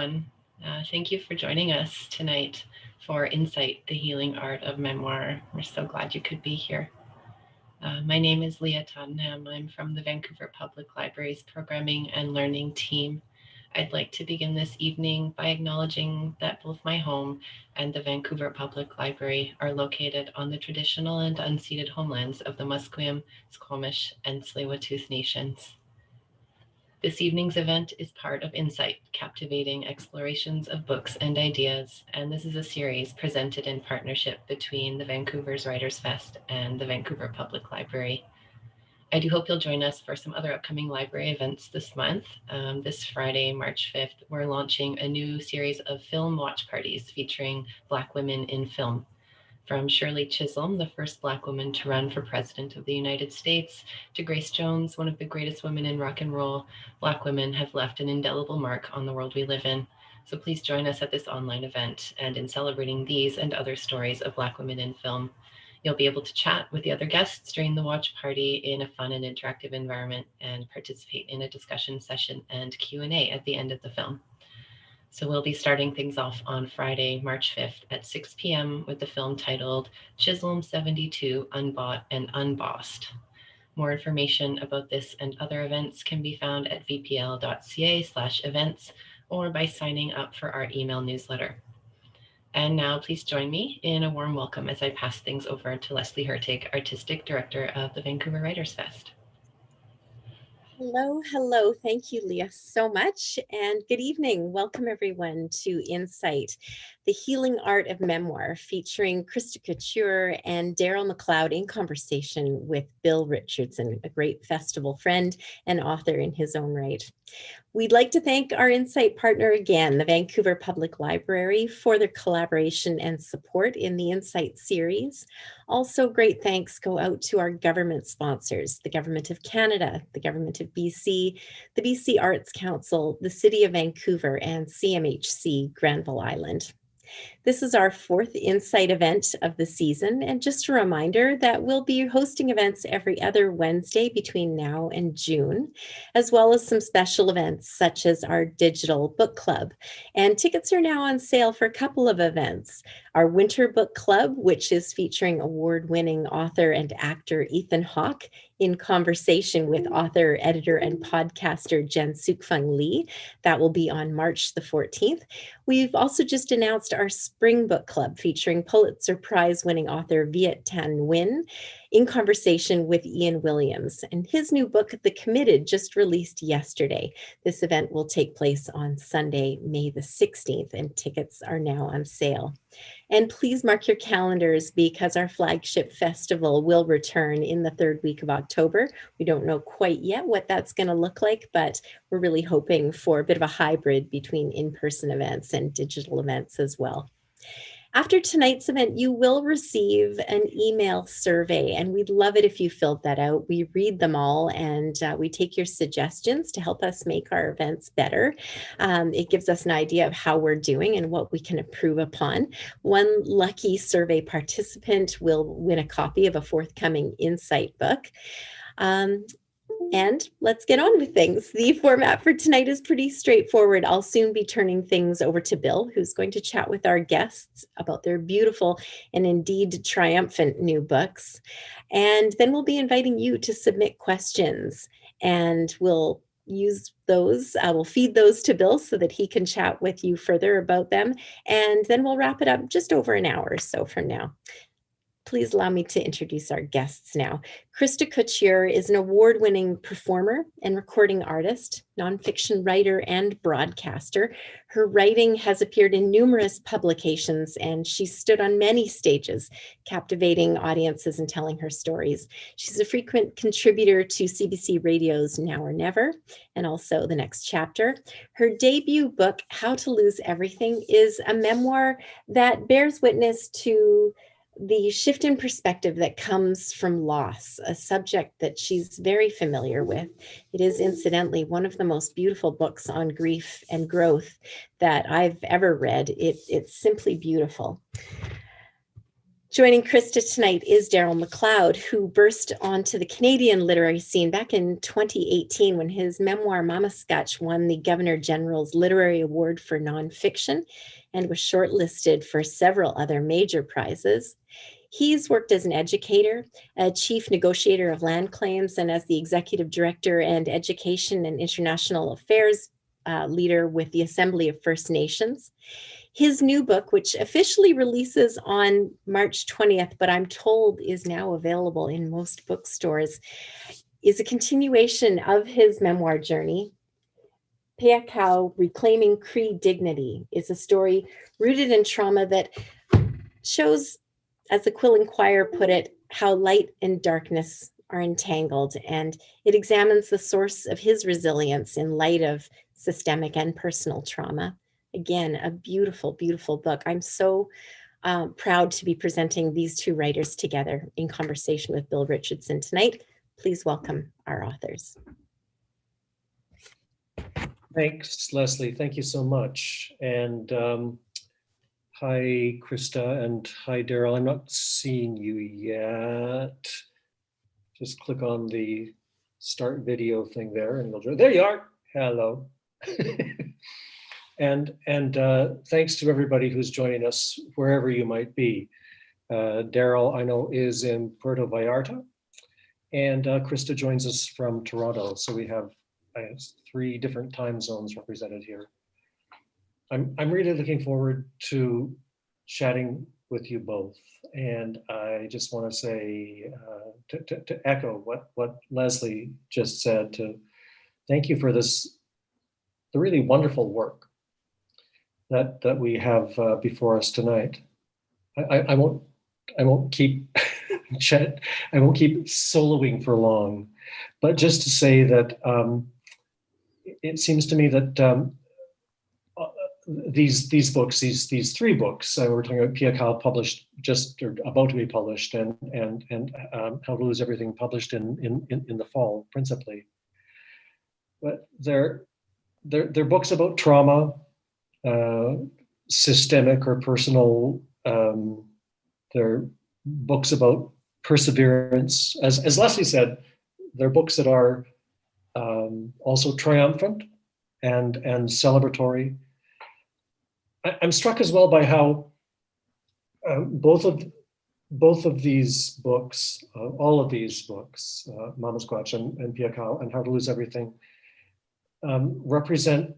everyone. Thank you for joining us tonight for Incite, the Healing Art of Memoir. We're so glad you could be here. My name is Leah Tottenham. I'm from the Vancouver Public Library's Programming and Learning team. I'd like to begin this evening by acknowledging that both my home and the Vancouver Public Library are located on the traditional and unceded homelands of the Musqueam, Squamish, and Tsleil-Waututh nations. This evening's event is part of Incite, captivating explorations of books and ideas, and this is a series presented in partnership between the Vancouver's Writers Fest and the Vancouver Public Library. I do hope you'll join us for some other upcoming library events this month. This Friday, March 5th, we're launching a new series of film watch parties featuring Black women in film. From Shirley Chisholm, the first Black woman to run for President of the United States, to Grace Jones, one of the greatest women in rock and roll, Black women have left an indelible mark on the world we live in. So please join us at this online event and in celebrating these and other stories of Black women in film. You'll be able to chat with the other guests during the watch party in a fun and interactive environment and participate in a discussion session and Q&A at the end of the film. So we'll be starting things off on Friday, March 5th at 6 p.m. with the film titled Chisholm 72, Unbought and Unbossed. More information about this and other events can be found at vpl.ca/events or by signing up for our email newsletter. And now please join me in a warm welcome as I pass things over to Leslie Hurtig, Artistic Director of the Vancouver Writers Fest. Hello. Thank you, Leah, so much. And good evening. Welcome, everyone, to Incite, the Healing Art of Memoir, featuring Christa Couture and Darrel McLeod in conversation with Bill Richardson, a great festival friend and author in his own right. We'd like to thank our Incite partner again, the Vancouver Public Library, for their collaboration and support in the Incite series. Also, great thanks go out to our government sponsors, the Government of Canada, the Government of BC, the BC Arts Council, the City of Vancouver, and CMHC Granville Island. This is our fourth Incite event of the season, and just a reminder that we'll be hosting events every other Wednesday between now and June, as well as some special events such as our digital book club. And tickets are now on sale for a couple of events. Our winter book club, which is featuring award-winning author and actor Ethan Hawke in conversation with author, editor, and podcaster Jen Sukfung Lee. That will be on March the 14th. We've also just announced our spring book club featuring Pulitzer Prize winning author Viet Thanh Nguyen in conversation with Ian Williams. And his new book, The Committed, just released yesterday. This event will take place on Sunday, May the 16th, and tickets are now on sale. And please mark your calendars because our flagship festival will return in the third week of October. We don't know quite yet what that's going to look like, but we're really hoping for a bit of a hybrid between in-person events and digital events as well. After tonight's event, you will receive an email survey, and we'd love it if you filled that out. We read them all, and we take your suggestions to help us make our events better. It gives us an idea of how we're doing and what we can improve upon. One lucky survey participant will win a copy of a forthcoming Incite book. And let's get on with things. The format for tonight is pretty straightforward. I'll soon be turning things over to Bill, who's going to chat with our guests about their beautiful and indeed triumphant new books. And then we'll be inviting you to submit questions, and we'll use those, we'll feed those to Bill so that he can chat with you further about them. And then we'll wrap it up just over an hour or so from now. Please allow me to introduce our guests now. Christa Couture is an award-winning performer and recording artist, nonfiction writer, and broadcaster. Her writing has appeared in numerous publications, and she's stood on many stages, captivating audiences and telling her stories. She's a frequent contributor to CBC Radio's Now or Never, and also The Next Chapter. Her debut book, How to Lose Everything, is a memoir that bears witness to the shift in perspective that comes from loss, a subject that she's very familiar with. It is incidentally one of the most beautiful books on grief and growth that I've ever read. It's simply beautiful. Joining Christa tonight is Darrel McLeod, who burst onto the Canadian literary scene back in 2018 when his memoir Mamaskatch won the Governor General's Literary Award for Nonfiction and was shortlisted for several other major prizes. He's worked as an educator, a chief negotiator of land claims, and as the executive director and education and international affairs leader with the Assembly of First Nations. His new book, which officially releases on March 20th, but I'm told is now available in most bookstores, is a continuation of his memoir journey. Peakau, Reclaiming Cree Dignity, is a story rooted in trauma that shows, as the Quill Quire put it, how light and darkness are entangled, and it examines the source of his resilience in light of systemic and personal trauma. Again, a beautiful, beautiful book. I'm so proud to be presenting these two writers together in conversation with Bill Richardson tonight. Please welcome our authors. Thanks, Leslie. Thank you so much. And hi, Christa, and hi, Darrel. I'm not seeing you yet. Just click on the start video thing there, and you'll join. There you are. Hello. And thanks to everybody who's joining us wherever you might be. Darrel, I know, is in Puerto Vallarta, and Christa joins us from Toronto. So we have 3 different time zones represented here. I'm really looking forward to chatting with you both, and I just want to say to echo what Leslie just said. To thank you for the really wonderful work that we have before us tonight. I won't keep I won't keep soloing for long, but just to say that it seems to me that these books, these 3 books, we're talking about Peakau published just or about to be published, and How to Lose Everything published in the fall principally. But they're books about trauma, systemic or personal. They're books about perseverance. As Leslie said, they're books that are also triumphant and celebratory. I'm struck as well by how both of these books, all of these books, Mamaskatch and Peakau and How to Lose Everything, represent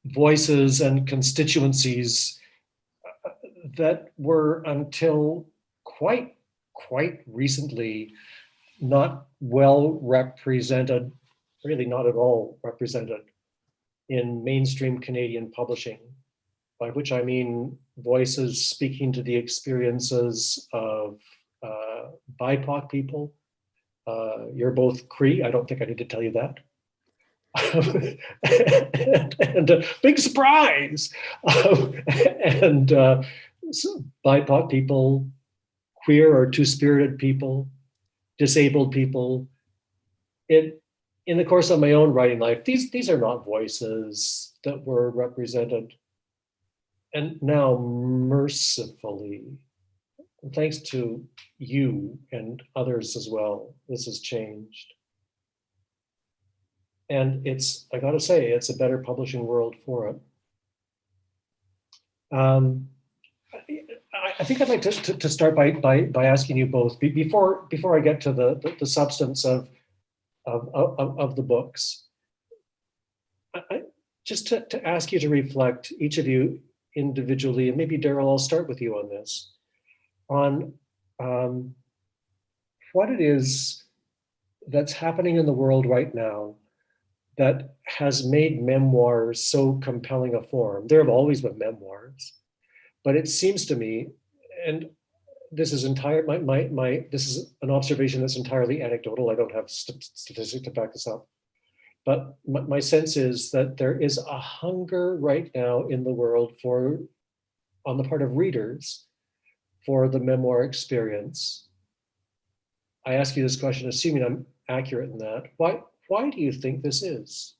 voices and constituencies that were until quite recently not well represented, really not at all represented in mainstream Canadian publishing, by which I mean voices speaking to the experiences of BIPOC people. You're both Cree, I don't think I need to tell you that. and a big surprise. And BIPOC people, queer or two-spirited people, disabled people. In the course of my own writing life, these are not voices that were represented. And now, mercifully, thanks to you and others as well, this has changed. And I gotta say, it's a better publishing world for it. I think I'd like to start by asking you both, before I get to the substance of the books, just to ask you to reflect, each of you individually, and maybe Darrel, I'll start with you on this, on what it is that's happening in the world right now that has made memoirs so compelling a form. There have always been memoirs, but it seems to me, and this is this is an observation that's entirely anecdotal. I don't have statistics to back this up, but my sense is that there is a hunger right now in the world on the part of readers, for the memoir experience. I ask you this question, assuming I'm accurate in that. Why do you think this is?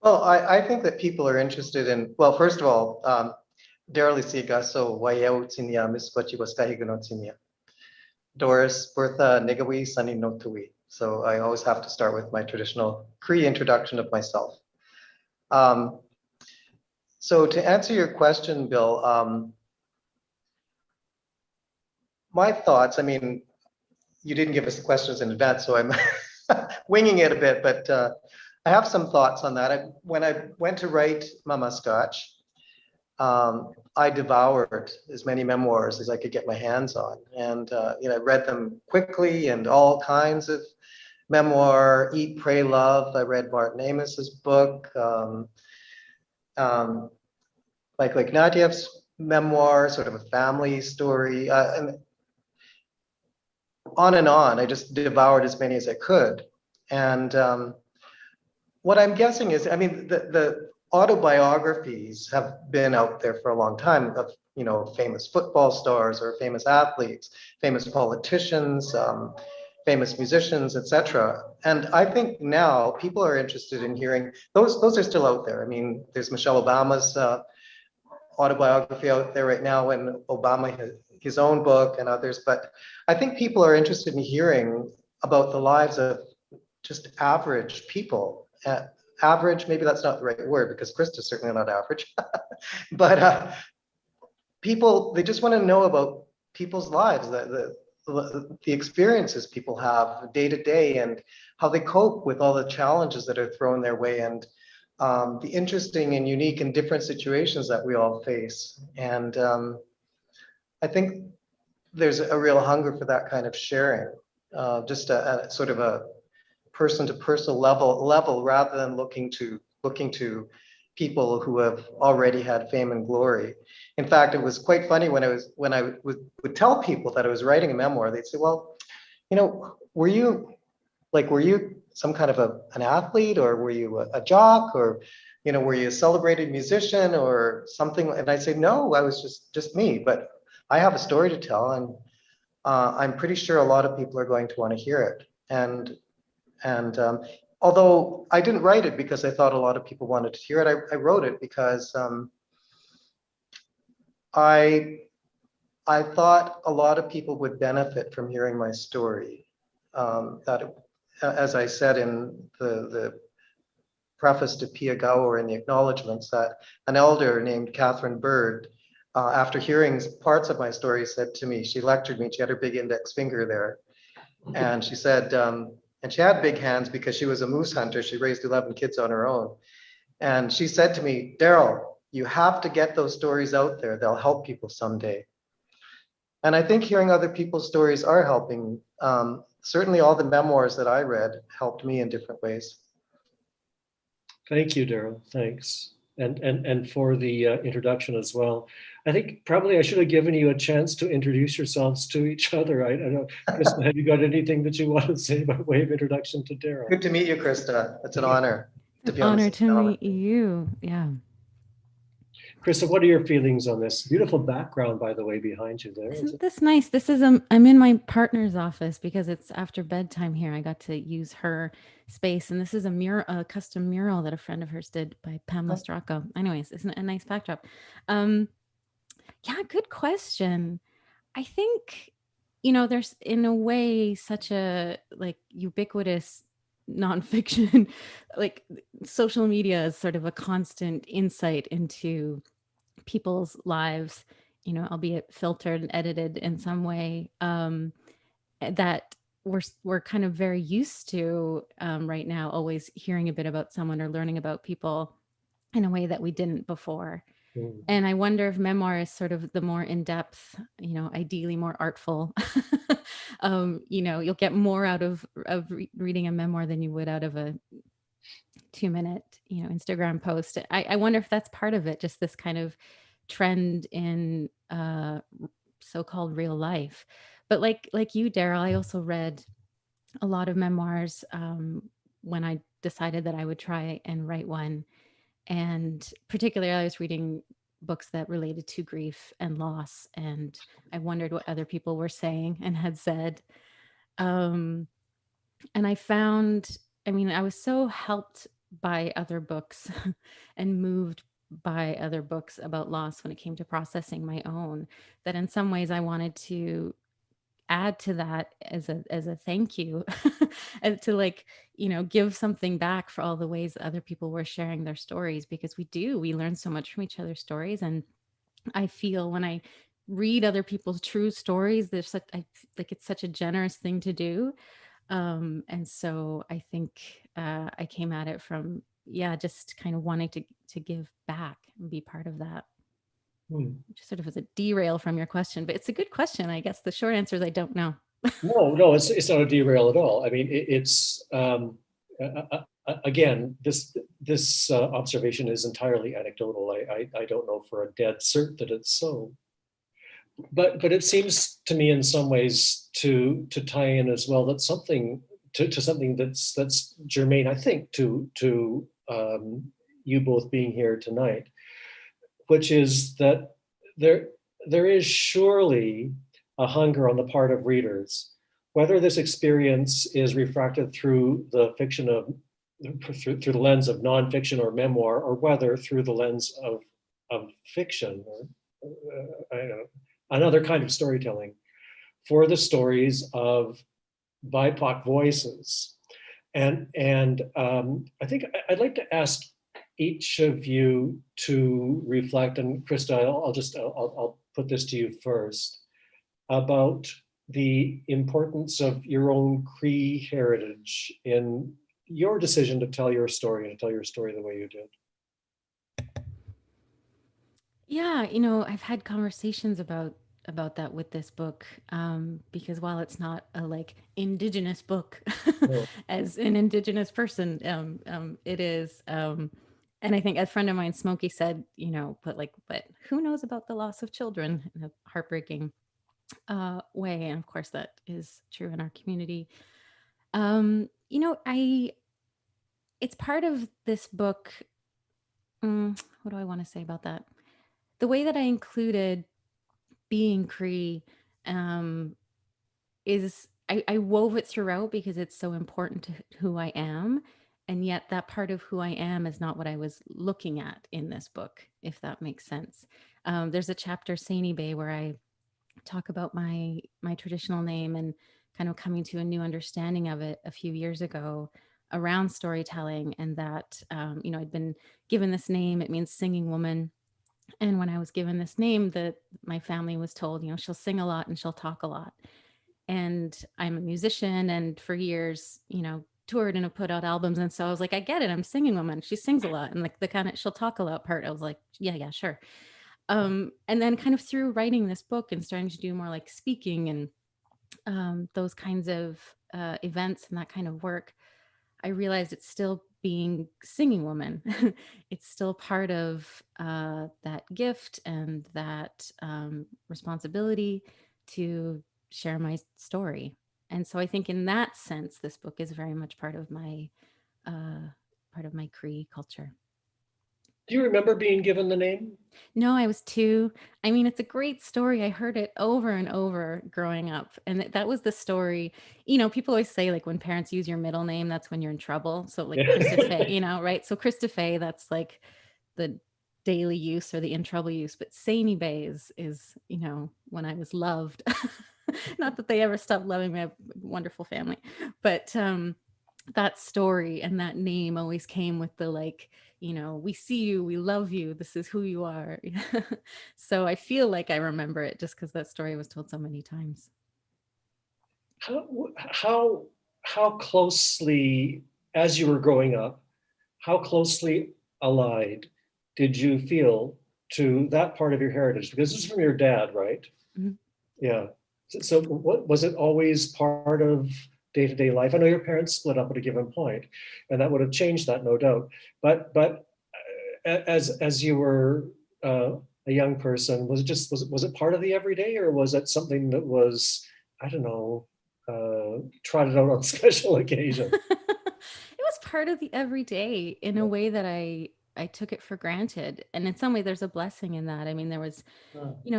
Well, I think that people are interested in, well, first of all, Darrel isiga so wayao tinia miswachi was kahiguno tinia. Doris Bertha Nigawi Sunny Notui. So I always have to start with my traditional Cree introduction of myself. So to answer your question, Bill, my thoughts, I mean, you didn't give us the questions in advance, so I'm winging it a bit, but I have some thoughts on that. When I went to write Mama Scotch, I devoured as many memoirs as I could get my hands on. And I read them quickly, and all kinds of memoir, Eat, Pray, Love. I read Martin Amos's book, like Nadiev's memoir, sort of a family story, and on and on. I just devoured as many as I could. And what I'm guessing is, I mean, the autobiographies have been out there for a long time of, famous football stars or famous athletes, famous politicians, famous musicians, etc. And I think now people are interested in hearing those. Those are still out there. I mean, there's Michelle Obama's autobiography out there right now, and Obama has his own book and others. But I think people are interested in hearing about the lives of just average people. Average, maybe that's not the right word because Christa's certainly not average. But people, they just want to know about people's lives, the experiences people have day to day, and how they cope with all the challenges that are thrown their way, and the interesting and unique and different situations that we all face. And I think there's a real hunger for that kind of sharing, just a sort of a person-to-person level, rather than looking to people who have already had fame and glory. In fact, it was quite funny when I would tell people that I was writing a memoir. They'd say, "Well, were you some kind of an athlete, or were you a jock, or were you a celebrated musician or something?" And I say, "No, I was just me, but I have a story to tell, and I'm pretty sure a lot of people are going to want to hear it." And although I didn't write it because I thought a lot of people wanted to hear it, I wrote it because I thought a lot of people would benefit from hearing my story. As I said in the preface to Pia Gaur in the acknowledgements, that an elder named Catherine Bird, after hearing parts of my story, said to me, she lectured me, she had her big index finger there, and she said, and she had big hands because she was a moose hunter. She raised 11 kids on her own. And she said to me, "Darrel, you have to get those stories out there. They'll help people someday." And I think hearing other people's stories are helping. Certainly all the memoirs that I read helped me in different ways. Thank you, Darrel. Thanks. And for the introduction as well. I think probably I should have given you a chance to introduce yourselves to each other. I don't know, Christa, have you got anything that you want to say by way of introduction to Darrel? Good to meet you, Christa. It's an honor to be on honor this to panel. meet you. Yeah. Christa, what are your feelings on this? Beautiful background, by the way, behind you there. Isn't this nice? This is I'm in my partner's office because it's after bedtime here. I got to use her space, and this is a custom mural that a friend of hers did by Pamela Stracco. Anyways, isn't it a nice backdrop? Yeah, good question. I think, there's in a way such a ubiquitous nonfiction, like social media is sort of a constant insight into people's lives, albeit filtered and edited in some way, that we're kind of very used to right now, always hearing a bit about someone or learning about people in a way that we didn't before. And I wonder if memoir is sort of the more in-depth, ideally more artful. You'll get more out of reading a memoir than you would out of a 2-minute, Instagram post. I wonder if that's part of it, just this kind of trend in so-called real life. But like you, Darrel, I also read a lot of memoirs when I decided that I would try and write one. And particularly, I was reading books that related to grief and loss, and I wondered what other people were saying and had said. And I found, I was so helped by other books and moved by other books about loss when it came to processing my own, that in some ways I wanted to add to that as a thank you and to like, give something back for all the ways that other people were sharing their stories, because we learn so much from each other's stories. And I feel when I read other people's true stories, like it's such a generous thing to do. And so I think I came at it from, just kind of wanting to give back and be part of that. Just sort of as a derail from your question, but it's a good question. I guess the short answer is I don't know. No, it's not a derail at all. I mean, again, this observation is entirely anecdotal. I don't know for a dead cert that it's so. But it seems to me in some ways to tie in as well that something to something that's germane, I think, to you both being here tonight, which is that there is surely a hunger on the part of readers, whether this experience is refracted through the fiction of through the lens of nonfiction or memoir, or whether through the lens of fiction or I don't know, another kind of storytelling, for the stories of BIPOC voices. And I think I'd like to ask each of you to reflect, and Christa, I'll put this to you first, about the importance of your own Cree heritage in your decision to tell your story and to tell your story the way you did. Yeah, I've had conversations about that with this book, because while it's not a like Indigenous book, No. as an Indigenous person, it is. And I think a friend of mine, Smokey, said, but who knows about the loss of children in a heartbreaking way, and of course that is true in our community. It's part of this book. What do I want to say about that? The way that I included being Cree is I wove it throughout because it's so important to who I am. And yet that part of who I am is not what I was looking at in this book, if that makes sense. There's a chapter, Saini Bay, where I talk about my traditional name and kind of coming to a new understanding of it a few years ago around storytelling. And that, I'd been given this name. It means singing woman. And when I was given this name, my family was told, she'll sing a lot and she'll talk a lot. And I'm a musician, and for years, toured and have put out albums. And so I was like, I get it. I'm singing woman. She sings a lot. And like the kind of she'll talk a lot part, I was like, yeah, sure. And then kind of through writing this book and starting to do more like speaking and those kinds of events and that kind of work, I realized it's still being singing woman. It's still part of that gift and that responsibility to share my story. And so I think in that sense, this book is very much part of my Cree culture. Do you remember being given the name? No, I was 2. I mean, it's a great story. I heard it over and over growing up. And that was the story. People always say, like, when parents use your middle name, that's when you're in trouble. So like Christa Faye, right? So Christa Faye, that's like the daily use or the in trouble use. But Saini Bay is, when I was loved. Not that they ever stopped loving my wonderful family. But that story and that name always came with the like, we see you, we love you, this is who you are. So I feel like I remember it just because that story was told so many times. How closely, as you were growing up, how closely allied did you feel to that part of your heritage? Because this is from your dad, right? Mm-hmm. Yeah. So what was it always part of day-to-day life? I know your parents split up at a given point, and that would have changed that, no doubt. But as you were a young person, was it part of the everyday, or was it something that was, I don't know, trotted out on special occasions? It was part of the everyday in a way that I took it for granted, and in some way, there's a blessing in that. I mean, there was,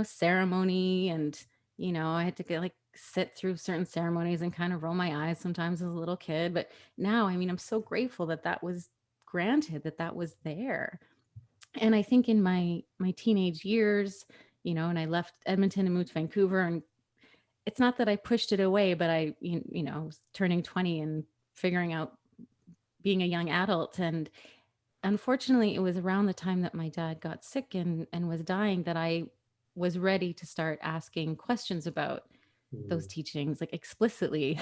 ceremony, and I had to like sit through certain ceremonies and kind of roll my eyes sometimes as a little kid. But now, I mean, I'm so grateful that was granted, that was there. And I think in my teenage years, and I left Edmonton and moved to Vancouver, and it's not that I pushed it away, but I was turning 20 and figuring out being a young adult. And unfortunately, it was around the time that my dad got sick and was dying that I was ready to start asking questions about those teachings, like explicitly,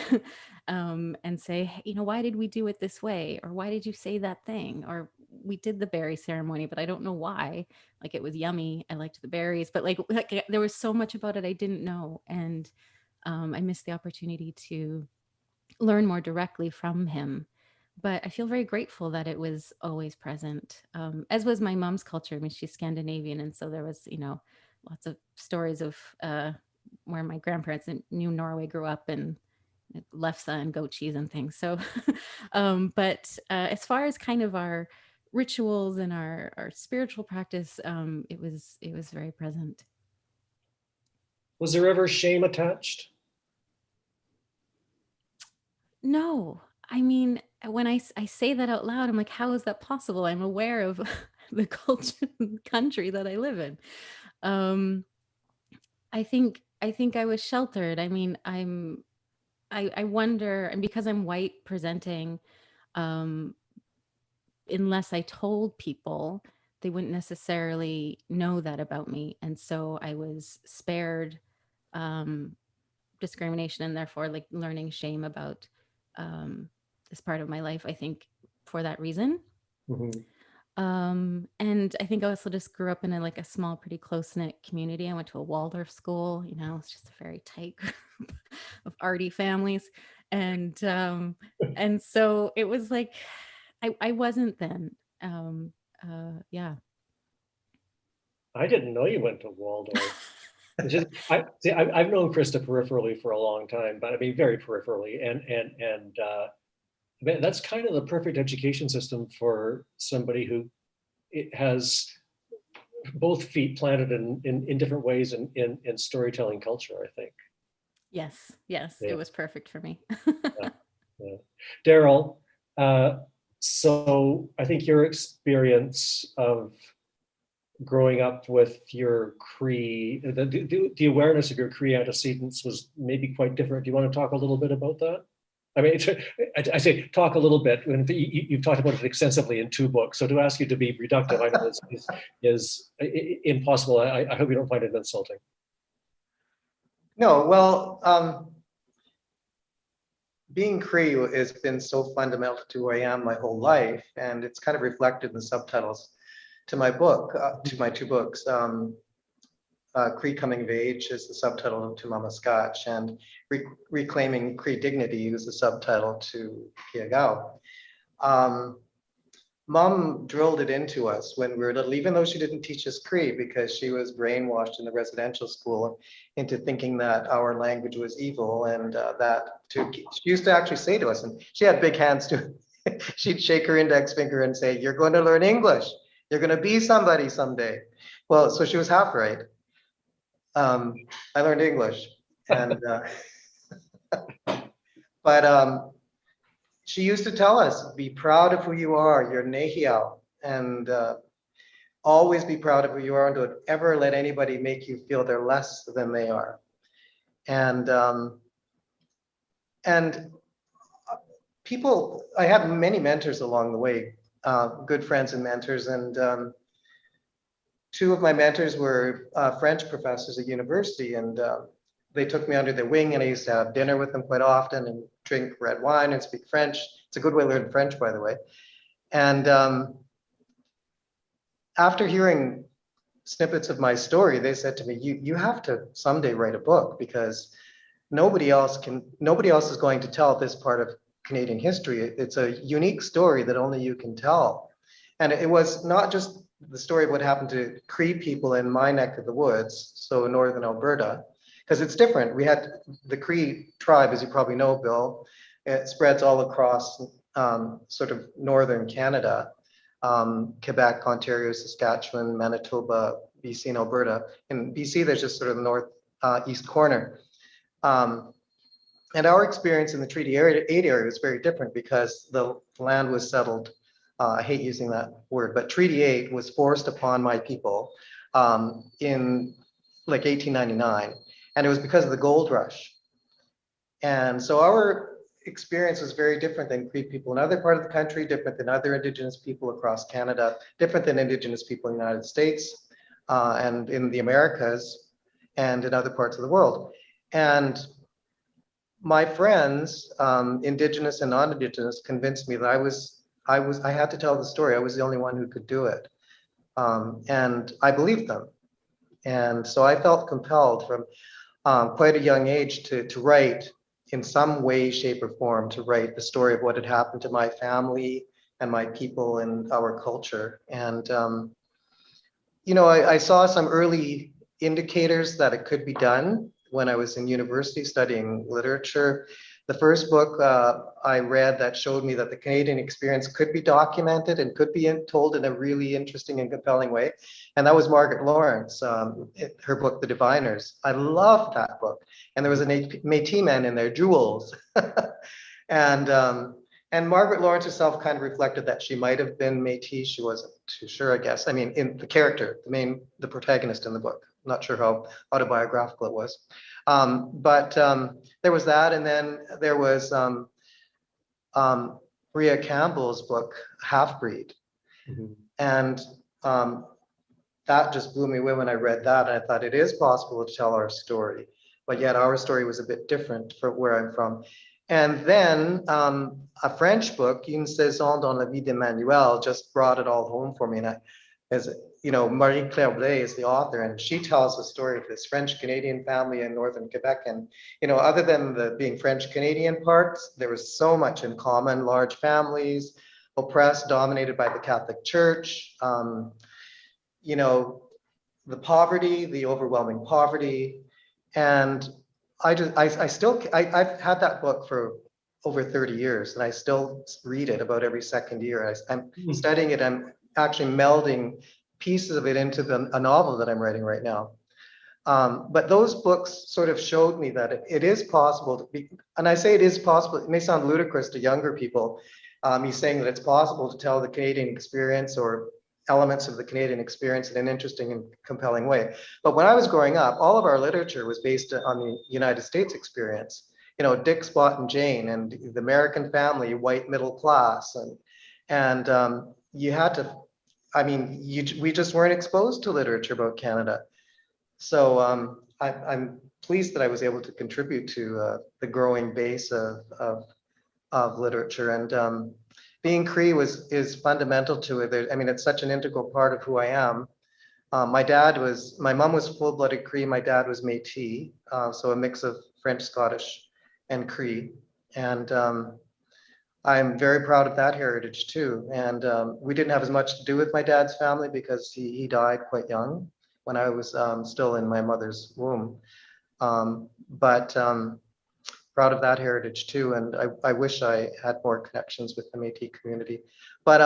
and say, hey, why did we do it this way? Or why did you say that thing? Or we did the berry ceremony, but I don't know why. Like, it was yummy. I liked the berries, but like there was so much about it I didn't know. And I missed the opportunity to learn more directly from him. But I feel very grateful that it was always present, as was my mom's culture. I mean, she's Scandinavian. And so there was, lots of stories of where my grandparents in New Norway grew up, and lefse and goat cheese and things. So, but as far as kind of our rituals and our spiritual practice, it was very present. Was there ever shame attached? No, I mean, when I say that out loud, I'm like, how is that possible? I'm aware of the culture, country that I live in. I think I was sheltered. I mean, I wonder, and because I'm white presenting, unless I told people, they wouldn't necessarily know that about me. And so I was spared discrimination, and therefore like learning shame about this part of my life, I think, for that reason. And I think I also just grew up in a small, pretty close-knit community. I went to a Waldorf school, it's just a very tight group of arty families. And so it was like, I wasn't then. Yeah. I didn't know you went to Waldorf. I've known Christa peripherally for a long time, but I mean, very peripherally. And that's kind of the perfect education system for somebody who has both feet planted in different ways in storytelling culture, I think. Yes, yeah. It was perfect for me. Yeah. Darrel, so I think your experience of growing up with your Cree, the awareness of your Cree antecedents was maybe quite different. Do you want to talk a little bit about that? I mean, I say talk a little bit. You've talked about it extensively in 2 books, so to ask you to be reductive, I know is impossible. I hope you don't find it insulting. No, well, being Cree has been so fundamental to who I am my whole life, and it's kind of reflected in the subtitles to my book, to my 2 books. Cree Coming of Age is the subtitle to Mama Scotch, and Reclaiming Cree Dignity is the subtitle to Kiagao. Mom drilled it into us when we were little, even though she didn't teach us Cree, because she was brainwashed in the residential school into thinking that our language was evil, and she used to actually say to us, and she had big hands too, she'd shake her index finger and say, "You're going to learn English. You're going to be somebody someday." Well, so she was half right. I learned English, and but she used to tell us, be proud of who you are, you're Nehiao, and always be proud of who you are, and don't ever let anybody make you feel they're less than they are. And people, I had many mentors along the way, good friends and mentors, and 2 of my mentors were French professors at university, and they took me under their wing, and I used to have dinner with them quite often and drink red wine and speak French. It's a good way to learn French, by the way. And after hearing snippets of my story, they said to me, you have to someday write a book, because nobody else is going to tell this part of Canadian history. It's a unique story that only you can tell. And it was not just the story of what happened to Cree people in my neck of the woods, so northern Alberta, because it's different. We had the Cree tribe, as you probably know, Bill. It spreads all across sort of northern Canada, Quebec, Ontario, Saskatchewan, Manitoba, BC, and Alberta. In BC, there's just sort of the northeast corner. And our experience in the Treaty 8 area was very different, because the land was settled I hate using that word, but Treaty 8 was forced upon my people in like 1899. And it was because of the gold rush. And so our experience was very different than Cree people in other part of the country, different than other Indigenous people across Canada, different than Indigenous people in the United States and in the Americas and in other parts of the world. And my friends, Indigenous and non-Indigenous, convinced me that I had to tell the story. I was the only one who could do it. And I believed them. And so I felt compelled from quite a young age to write in some way, shape, or form, to write the story of what had happened to my family and my people and our culture. And, you know, I saw some early indicators that it could be done when I was in university studying literature. The first book I read that showed me that the Canadian experience could be documented and could be told in a really interesting and compelling way. And that was Margaret Lawrence, her book, The Diviners. I loved that book. And there was a Métis man in there, Jules. And Margaret Lawrence herself kind of reflected that she might have been Métis. She wasn't too sure, I guess. I mean, in the character, the protagonist in the book. I'm not sure how autobiographical it was. But there was that, and then there was Maria Campbell's book, Half Breed. Mm-hmm. And that just blew me away when I read that. And I thought it is possible to tell our story, but yet our story was a bit different from where I'm from. And then a French book, Une saison dans la vie d'Emmanuel, just brought it all home for me. And as you know, Marie-Claire Blais is the author, and she tells the story of this French-Canadian family in northern Quebec. And, you know, other than the being French-Canadian parts, there was so much in common: large families, oppressed, dominated by the Catholic Church, you know, the poverty, the overwhelming poverty. And I've had that book for over 30 years, and I still read it about every second year. I'm studying it. I'm actually melding pieces of it into a novel that I'm writing right now. But those books sort of showed me that it is possible to be, and I say it is possible, it may sound ludicrous to younger people, me saying that it's possible to tell the Canadian experience or elements of the Canadian experience in an interesting and compelling way. But when I was growing up, all of our literature was based on the United States experience. You know, Dick, Spot, and Jane, and the American family, white middle class, and you had to, I mean, we just weren't exposed to literature about Canada. So I'm pleased that I was able to contribute to the growing base of literature. And being Cree is fundamental to it. I mean, it's such an integral part of who I am. My mom was full-blooded Cree. My dad was Métis, so a mix of French, Scottish, and Cree. And I'm very proud of that heritage too. And we didn't have as much to do with my dad's family because he died quite young when I was still in my mother's womb. But proud of that heritage too. And I wish I had more connections with the Métis community. But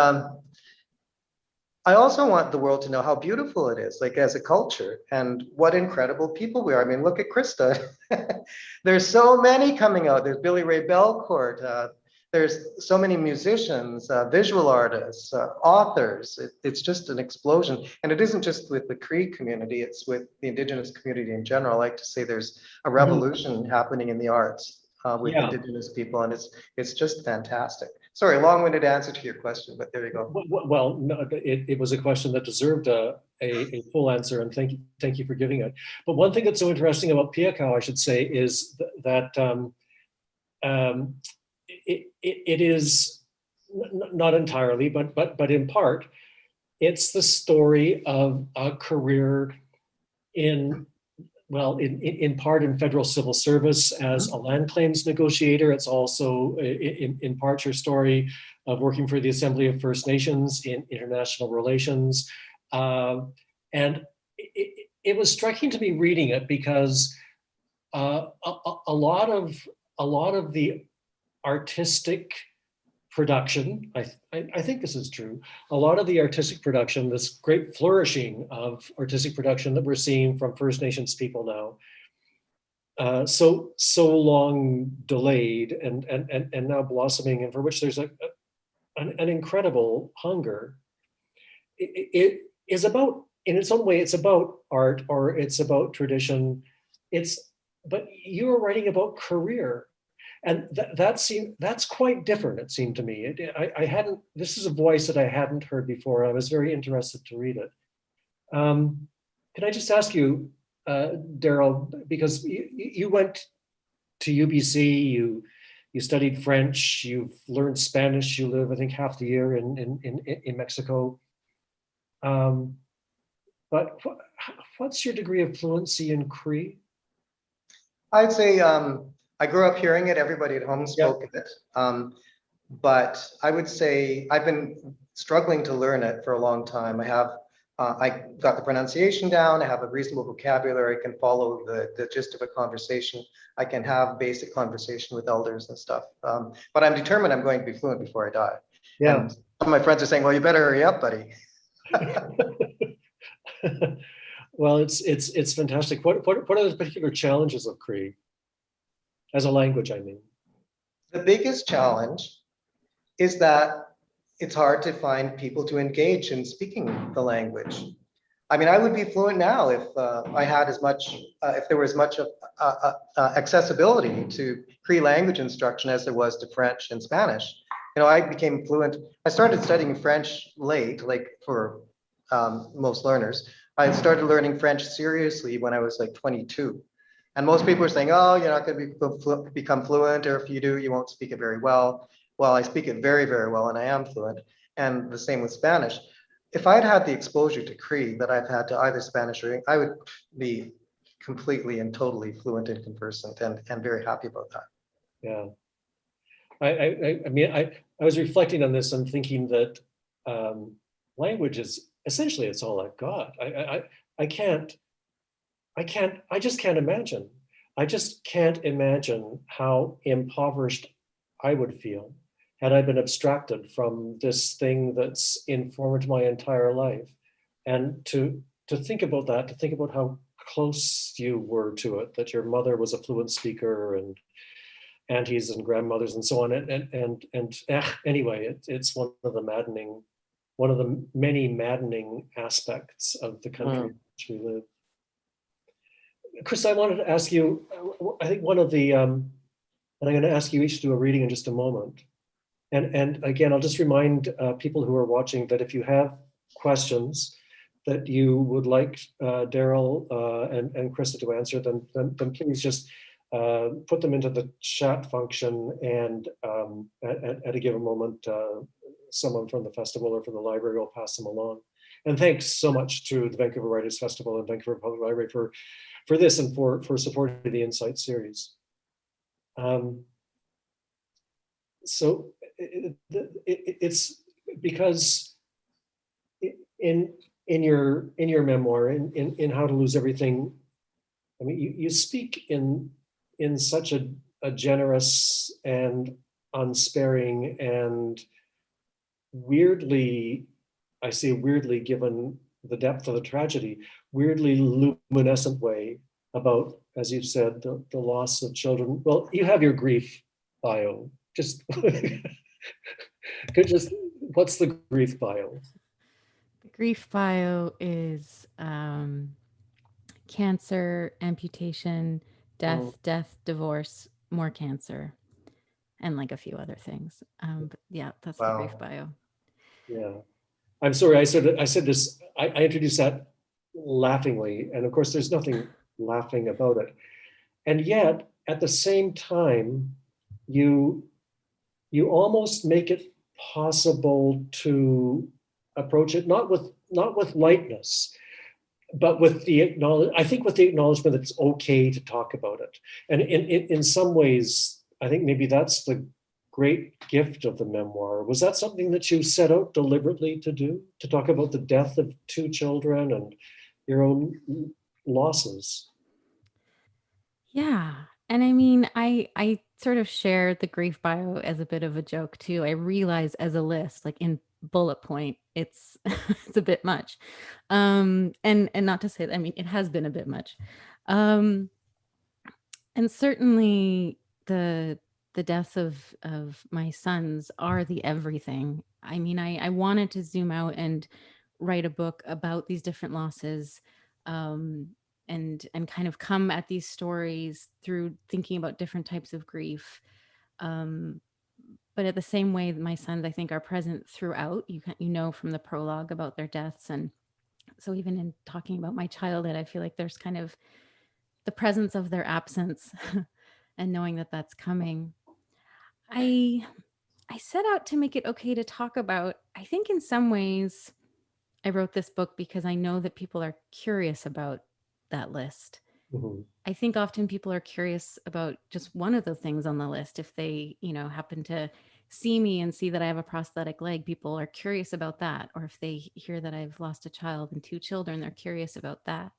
I also want the world to know how beautiful it is, like as a culture, and what incredible people we are. I mean, look at Christa. There's so many coming out. There's Billy Ray Belcourt. There's so many musicians, visual artists, authors. It's just an explosion. And it isn't just with the Cree community, it's with the Indigenous community in general. I like to say there's a revolution happening in the arts with Indigenous people, and it's just fantastic. Sorry, long-winded answer to your question, but there you go. Well, no, it was a question that deserved a full answer, and thank you for giving it. But one thing that's so interesting about Piakau, I should say, is that it is not entirely, but in part, it's the story of a career in part in federal civil service as a land claims negotiator. It's also in part your story of working for the Assembly of First Nations in international relations. And it was striking to me reading it because a lot of the artistic production, I think this is true, a lot of the artistic production, this great flourishing of artistic production that we're seeing from First Nations people now, so long delayed and now blossoming, and for which there's an incredible hunger. It is about, in its own way, it's about art or it's about tradition. But you were writing about career, and that's quite different. It seemed to me. I hadn't. This is a voice that I hadn't heard before. I was very interested to read it. Can I just ask you, Darrel, because you went to UBC, you studied French, you've learned Spanish, you live, I think, half the year in Mexico. But what's your degree of fluency in Cree? I'd say I grew up hearing it. Everybody at home spoke it. But I would say I've been struggling to learn it for a long time. I got the pronunciation down. I have a reasonable vocabulary. I can follow the gist of a conversation. I can have basic conversation with elders and stuff. But I'm determined I'm going to be fluent before I die. Yeah. And some of my friends are saying, well, you better hurry up, buddy. Well, it's fantastic. What are the particular challenges of Cree as a language, I mean? The biggest challenge is that it's hard to find people to engage in speaking the language. I mean, I would be fluent now if I had as much, if there was much of accessibility to Cree language instruction as there was to French and Spanish. You know, I became fluent. I started studying French late, like for most learners. I started learning French seriously when I was like 22. And most people are saying, oh, you're not going to become fluent, or if you do, you won't speak it very well. Well, I speak it very, very well, and I am fluent. And the same with Spanish. If I'd had the exposure to Cree that I've had to either Spanish or English, I would be completely and totally fluent and conversant, and very happy about that. Yeah. I mean, I was reflecting on this and thinking that language is essentially, it's all I've got. I just can't imagine. I just can't imagine how impoverished I would feel had I been abstracted from this thing that's informed my entire life. And to think about that, to think about how close you were to it, that your mother was a fluent speaker and aunties and grandmothers and so on. Anyway, it's one of the many maddening aspects of the country in which we live. Chris, I wanted to ask you, I think one of the, and I'm going to ask you each to do a reading in just a moment. And again, I'll just remind people who are watching that if you have questions that you would like Darrel and Christa to answer, then please just put them into the chat function, and at a given moment, someone from the festival or from the library will pass them along. And thanks so much to the Vancouver Writers Festival and Vancouver Public Library for this and for supporting the Incite series. So it's because in your memoir, in How to Lose Everything, I mean, you speak in such a generous and unsparing and weirdly, I say weirdly, given the depth of the tragedy, weirdly luminescent way about, as you've said, the loss of children. Well, you have your grief bio. Just what's the grief bio? The grief bio is cancer, amputation, death, divorce, more cancer, and like a few other things. But yeah, that's the grief bio. Yeah, I'm sorry. I said this. I introduced that laughingly, and of course, there's nothing laughing about it. And yet, at the same time, you almost make it possible to approach it not with lightness, but with the acknowledgement that it's okay to talk about it. And in some ways, I think maybe that's the great gift of the memoir. Was that something that you set out deliberately to do, to talk about the death of 2 children and your own losses? Yeah. And I mean, I sort of share the grief bio as a bit of a joke too. I realize as a list, like in bullet point, it's it's a bit much. And not to say that, I mean, it has been a bit much. And certainly the the deaths of my sons are the everything. I mean, I wanted to zoom out and write a book about these different losses, and kind of come at these stories through thinking about different types of grief. Um, but at the same way, my sons, I think, are present throughout. You know from the prologue about their deaths, and so even in talking about my childhood, I feel like there's kind of the presence of their absence, and knowing that that's coming. I I set out to make it okay to talk about. I think in some ways I wrote this book because I know that people are curious about that list. Mhm. I think often people are curious about just one of the things on the list. If they, happen to see me and see that I have a prosthetic leg, people are curious about that. Or if they hear that I've lost a child and two children, they're curious about that.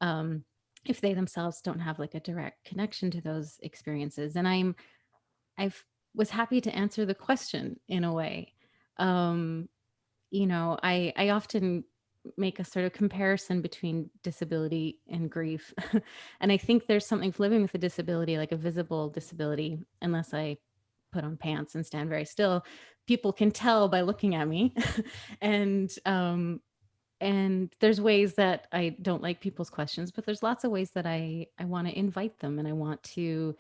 Um, if they themselves don't have like a direct connection to those experiences. And I've was happy to answer the question in a way. Um, I often make a sort of comparison between disability and grief. And I think there's something living with a disability, like a visible disability, unless I put on pants and stand very still, people can tell by looking at me. And there's ways that I don't like people's questions, but there's lots of ways that I want to invite them, and I want to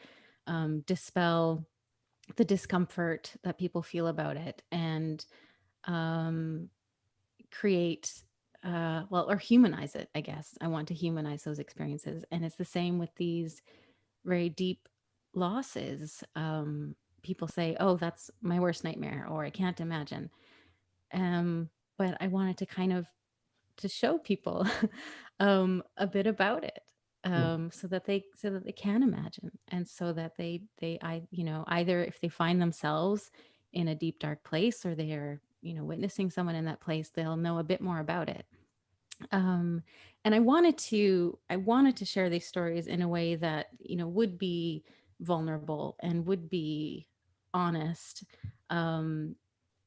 dispel the discomfort that people feel about it, and um, create or humanize it. I guess I want to humanize those experiences, and it's the same with these very deep losses. People say, oh, that's my worst nightmare, or I can't imagine. But I wanted to kind of to show people a bit about it, so that they can imagine, and so that either if they find themselves in a deep dark place, or they are witnessing someone in that place, they'll know a bit more about it. And I wanted to share these stories in a way that would be vulnerable and would be honest. um,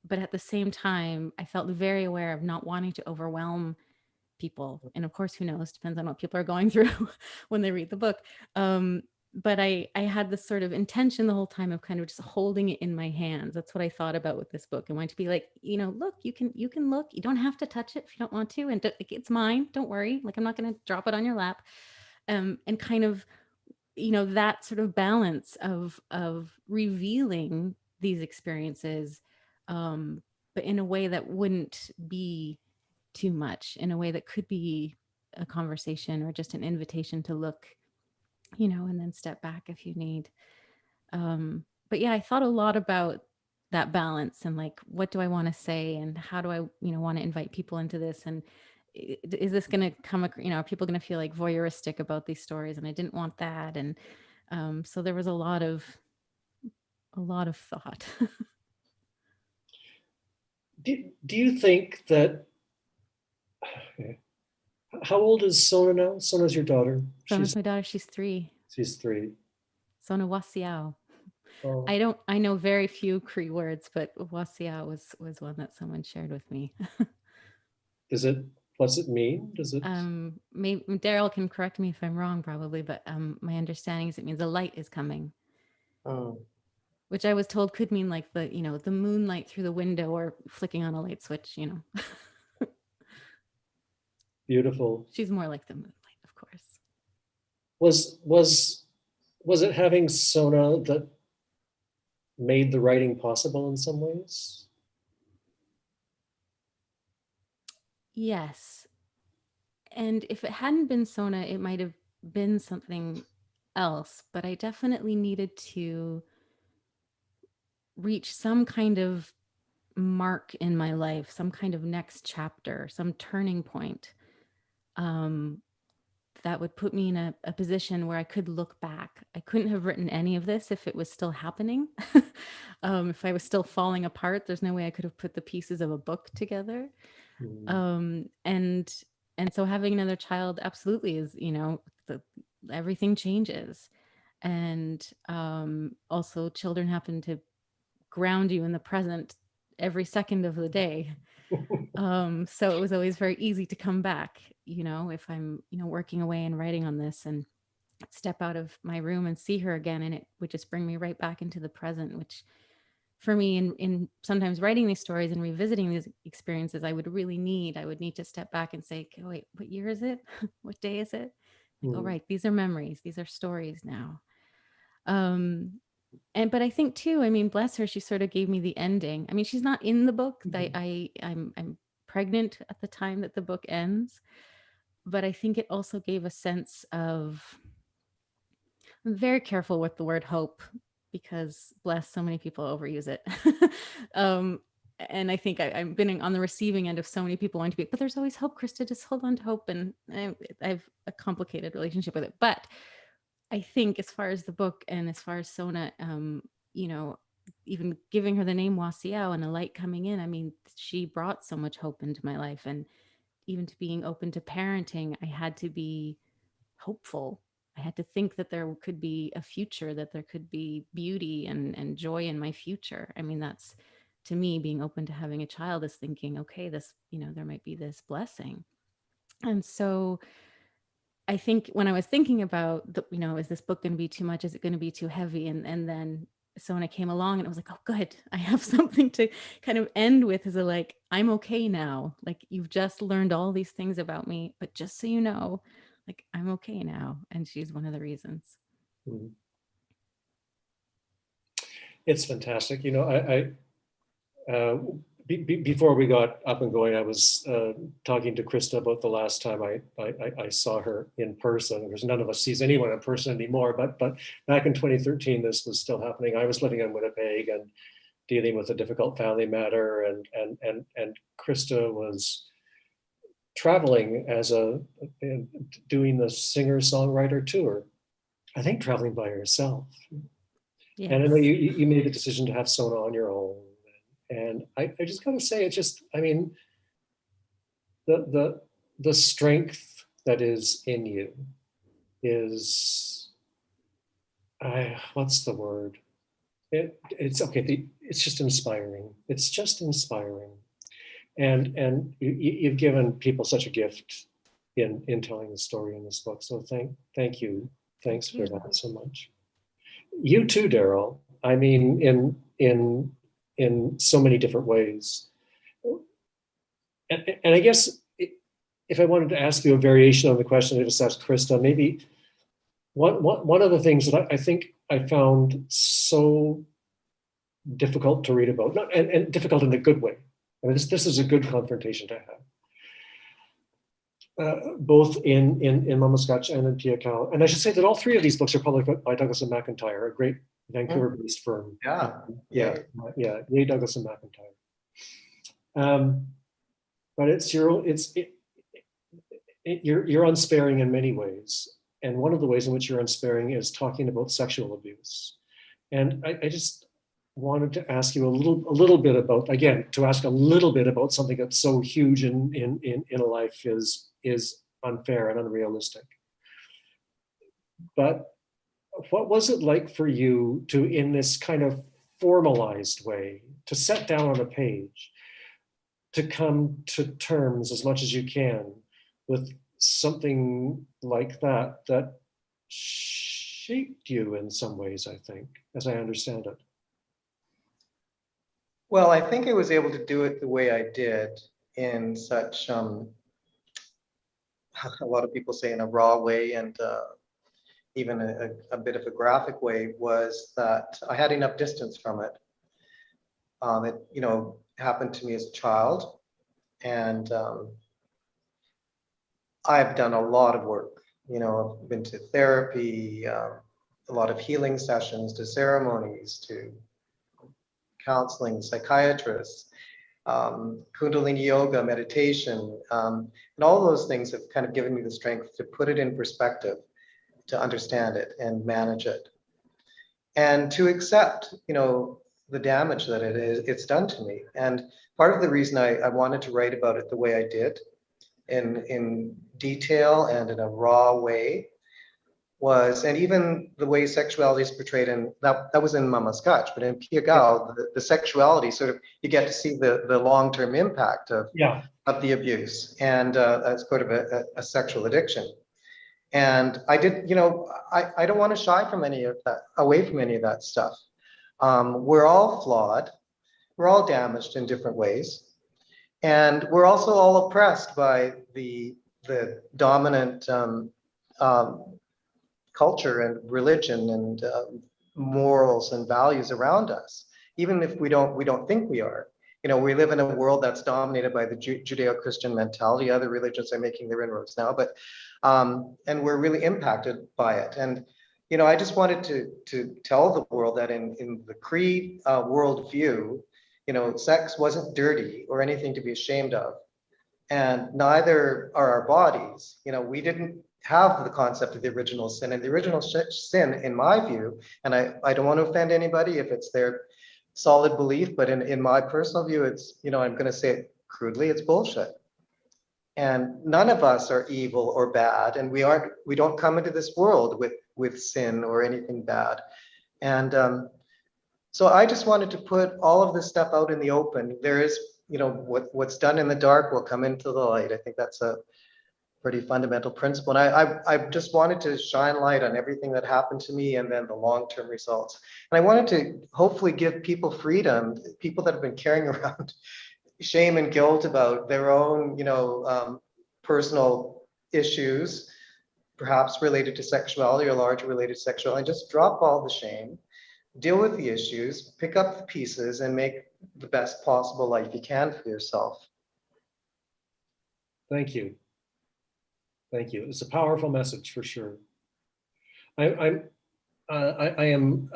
but at the same time, I felt very aware of not wanting to overwhelm people. And of course, who knows, depends on what people are going through when they read the book. But I had this sort of intention the whole time of kind of just holding it in my hands. That's what I thought about with this book. I wanted to be like, look, you can look, you don't have to touch it if you don't want to. And like, it's mine, don't worry. Like, I'm not going to drop it on your lap. And kind of, that sort of balance of revealing these experiences, but in a way that wouldn't be too much, in a way that could be a conversation or just an invitation to look, and then step back if you need. But yeah, I thought a lot about that balance, and like, what do I want to say, and how do I, want to invite people into this, and is this going to come, are people going to feel like voyeuristic about these stories? And I didn't want that. And so there was a lot of thought. Do you think that, how old is Sona now? Sona's your daughter. Sona's my daughter. She's 3. She's 3. Sona wasiao. Oh, I know very few Cree words, but wasiao was one that someone shared with me. what's it mean? Does it? Maybe Darrel can correct me if I'm wrong, probably, but my understanding is it means a light is coming. Oh. Which I was told could mean like the moonlight through the window, or flicking on a light switch. Beautiful. She's more like the moonlight, of course. Was it having Sona that made the writing possible in some ways? Yes. And if it hadn't been Sona, it might have been something else, but I definitely needed to reach some kind of mark in my life, some kind of next chapter, some turning point, that would put me in a position where I could look back. I couldn't have written any of this if it was still happening. If I was still falling apart, there's no way I could have put the pieces of a book together. And so having another child absolutely is, everything changes. And also, children happen to ground you in the present every second of the day. So it was always very easy to come back, if I'm, working away and writing on this. And step out of my room and see her again, and it would just bring me right back into the present, which for me in sometimes writing these stories and revisiting these experiences, I would need to step back and say, okay, wait, what year is it? What day is it? Like, oh, right, these are memories, these are stories now. But I think too, I mean, bless her, she sort of gave me the ending. I mean, she's not in the book. I'm pregnant at the time that the book ends, but I think it also gave a sense of, I'm very careful with the word hope, because bless, so many people overuse it. And I think I've been on the receiving end of so many people wanting to be, but there's always hope, Christa, just hold on to hope. And I've a complicated relationship with it. But I think as far as the book and as far as Sona, you know, even giving her the name Wasiao and a light coming in, I mean, she brought so much hope into my life. And even to being open to parenting, I had to be hopeful. I had to think that there could be a future, that there could be beauty and joy in my future. I mean, that's, to me, being open to having a child is thinking, okay, this, you know, there might be this blessing. And so I think when I was thinking about, you know, is this book going to be too much? Is it going to be too heavy? And then Sona came along and I was like, oh, good. I have something to kind of end with, is like, I'm okay now. Like, you've just learned all these things about me, but just so you know, like, I'm okay now. And she's one of the reasons. It's fantastic. You know, before we got up and going, I was talking to Christa about the last time I saw her in person. There's none of us sees anyone in person anymore, but back in 2013, this was still happening. I was living in Winnipeg and dealing with a difficult family matter, and Christa was traveling doing the singer-songwriter tour. I think traveling by herself. Yes. And I know you made the decision to have Sona on your own. And I just gotta say, it just, I mean, the strength that is in you is, what's the word? It's okay. It's just inspiring. It's just inspiring. And you've given people such a gift in telling the story in this book. So thank you. Thanks for that so much. You too, Darrel. I mean, in so many different ways. And I guess if I wanted to ask you a variation on the question I just asked Christa, maybe one of the things that I think I found so difficult to read about, and difficult in a good way. I mean, this is a good confrontation to have. Both in Mamaskatch and in Piakau. And I should say that all three of these books are published by Douglas and McIntyre, a great Vancouver-based firm. Yeah. Yay, Douglas and McIntyre. But you're unsparing in many ways, and one of the ways in which you're unsparing is talking about sexual abuse. And I just wanted to ask you a little bit about, again, to ask a little bit about something that's so huge in a life is unfair and unrealistic. But what was it like for you to, in this kind of formalized way, to set down on a page, to come to terms as much as you can with something like that shaped you in some ways, I think, as I understand it? Well, I think I was able to do it the way I did in such, a lot of people say in a raw way, and even a bit of a graphic way, was that I had enough distance from it. It, you know, happened to me as a child, and I've done a lot of work. You know, I've been to therapy, a lot of healing sessions, to ceremonies, to counseling, psychiatrists, Kundalini yoga, meditation, and all those things have kind of given me the strength to put it in perspective, to understand it and manage it, and to accept, you know, the damage that it's done to me. And part of the reason I wanted to write about it the way I did, in detail and in a raw way, was, and even the way sexuality is portrayed in, that was in Mamaskatch, but in Piakau, the sexuality sort of, you get to see the long-term impact of the abuse, and as sort of a sexual addiction. And I did, I don't want to shy from any of that, away from any of that stuff. We're all flawed. We're all damaged in different ways. And we're also all oppressed by the dominant culture and religion and morals and values around us, even if we don't think we are. We live in a world that's dominated by the Judeo-Christian mentality. Other religions are making their inroads now, but and we're really impacted by it. And I just wanted to tell the world that in the Cree worldview, sex wasn't dirty or anything to be ashamed of, and neither are our bodies. We didn't have the concept of the original sin, and the original sin, in my view, and I don't want to offend anybody if it's their solid belief, but in my personal view, it's, I'm going to say it crudely, it's bullshit. And none of us are evil or bad, and we don't come into this world with sin or anything bad. And so I just wanted to put all of this stuff out in the open. There is, what's done in the dark will come into the light. I think that's a pretty fundamental principle. And I just wanted to shine light on everything that happened to me and then the long-term results. And I wanted to hopefully give people freedom, people that have been carrying around shame and guilt about their own, personal issues, perhaps related to sexuality or largely related to sexuality, and just drop all the shame, deal with the issues, pick up the pieces, and make the best possible life you can for yourself. Thank you. Thank you. It's a powerful message for sure. I am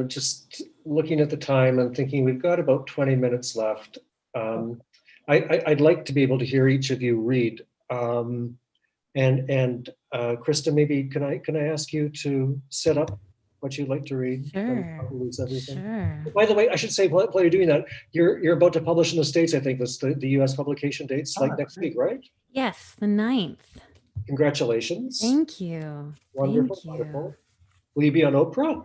just looking at the time and thinking we've got about 20 minutes left. I'd like to be able to hear each of you read. And Christa, maybe can I ask you to set up what you'd like to read? Sure. Sure. By the way, I should say while you're doing that, you're about to publish in the States. I think that's the US publication dates like next week, right? Yes, the 9th. Congratulations. Thank you. Wonderful, Thank you. wonderful. Will you be on Oprah?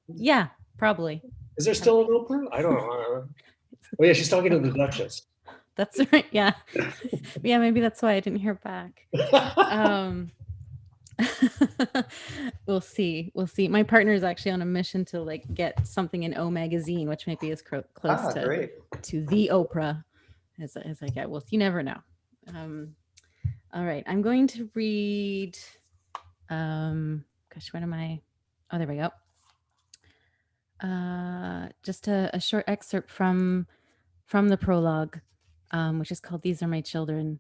Yeah, probably. Is there still an Oprah? I don't know. Oh yeah, she's talking to the Duchess. That's right. Yeah. Yeah, maybe that's why I didn't hear back. We'll see. My partner is actually on a mission to get something in O magazine, which might be as close to the Oprah as I get. Well, you never know. All right, I'm going to read. Gosh, what am I? Oh, there we go. Just a short excerpt from the prologue, which is called "These Are My Children,"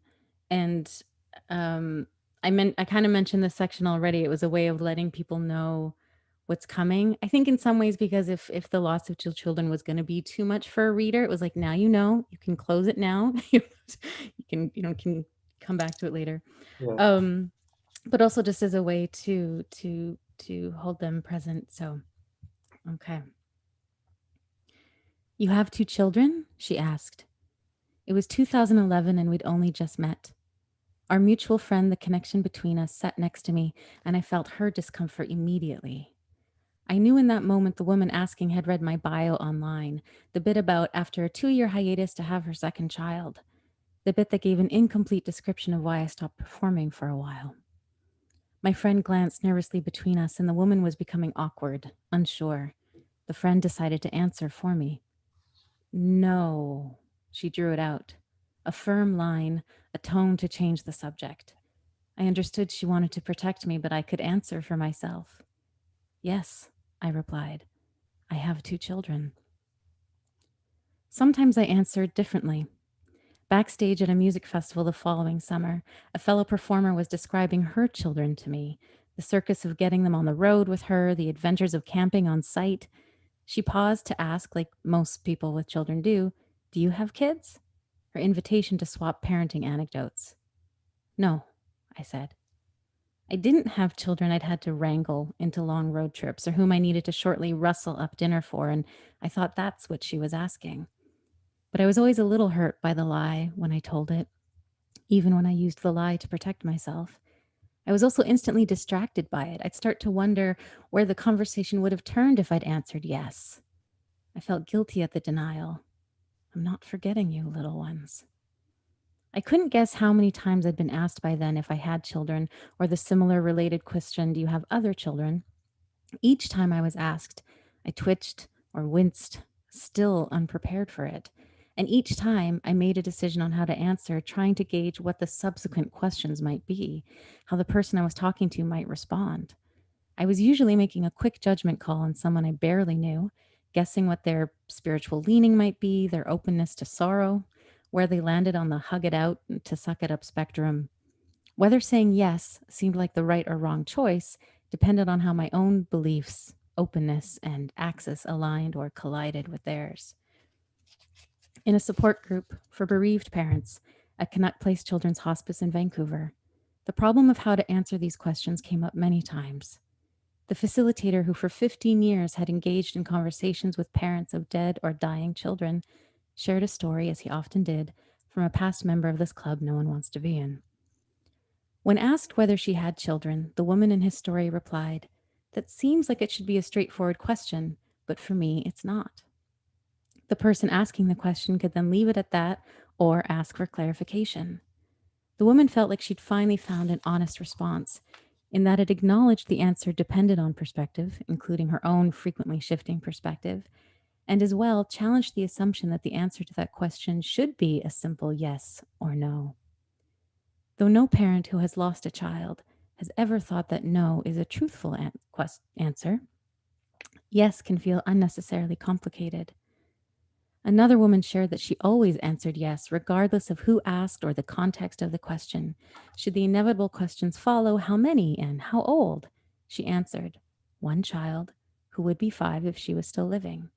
and I kind of mentioned this section already. It was a way of letting people know what's coming. I think in some ways because if the loss of children was going to be too much for a reader, it was like, now you can close it now. you can come back to it later. Yeah. But also just as a way to hold them present. So, okay. You have 2 children? She asked. It was 2011 and we'd only just met. Our mutual friend, the connection between us, sat next to me, and I felt her discomfort immediately. I knew in that moment the woman asking had read my bio online, the bit about after a 2-year hiatus to have her second child, the bit that gave an incomplete description of why I stopped performing for a while. My friend glanced nervously between us, and the woman was becoming awkward, unsure. The friend decided to answer for me. No, she drew it out. A firm line, a tone to change the subject. I understood she wanted to protect me, but I could answer for myself. Yes, I replied. I have 2 children. Sometimes I answered differently. Backstage at a music festival the following summer, a fellow performer was describing her children to me, the circus of getting them on the road with her, the adventures of camping on site. She paused to ask, like most people with children do you have kids? Her invitation to swap parenting anecdotes. No, I said. I didn't have children I'd had to wrangle into long road trips or whom I needed to shortly rustle up dinner for, and I thought that's what she was asking. But I was always a little hurt by the lie when I told it, even when I used the lie to protect myself. I was also instantly distracted by it. I'd start to wonder where the conversation would have turned if I'd answered yes. I felt guilty at the denial. I'm not forgetting you, little ones. I couldn't guess how many times I'd been asked by then if I had children, or the similar related question, do you have other children? Each time I was asked, I twitched or winced, still unprepared for it. And each time I made a decision on how to answer, trying to gauge what the subsequent questions might be, how the person I was talking to might respond. I was usually making a quick judgment call on someone I barely knew, guessing what their spiritual leaning might be, their openness to sorrow, where they landed on the hug it out to suck it up spectrum. Whether saying yes seemed like the right or wrong choice depended on how my own beliefs, openness, and axis aligned or collided with theirs. In a support group for bereaved parents at Canuck Place Children's Hospice in Vancouver, the problem of how to answer these questions came up many times. The facilitator, who for 15 years had engaged in conversations with parents of dead or dying children, shared a story, as he often did, from a past member of this club no one wants to be in. When asked whether she had children, the woman in his story replied, "That seems like it should be a straightforward question, but for me, it's not." The person asking the question could then leave it at that or ask for clarification. The woman felt like she'd finally found an honest response, in that it acknowledged the answer depended on perspective, including her own frequently shifting perspective, and as well challenged the assumption that the answer to that question should be a simple yes or no. Though no parent who has lost a child has ever thought that no is a truthful answer, yes can feel unnecessarily complicated. Another woman shared that she always answered yes, regardless of who asked or the context of the question. Should the inevitable questions follow, how many and how old? She answered, one child, who would be 5 if she was still living.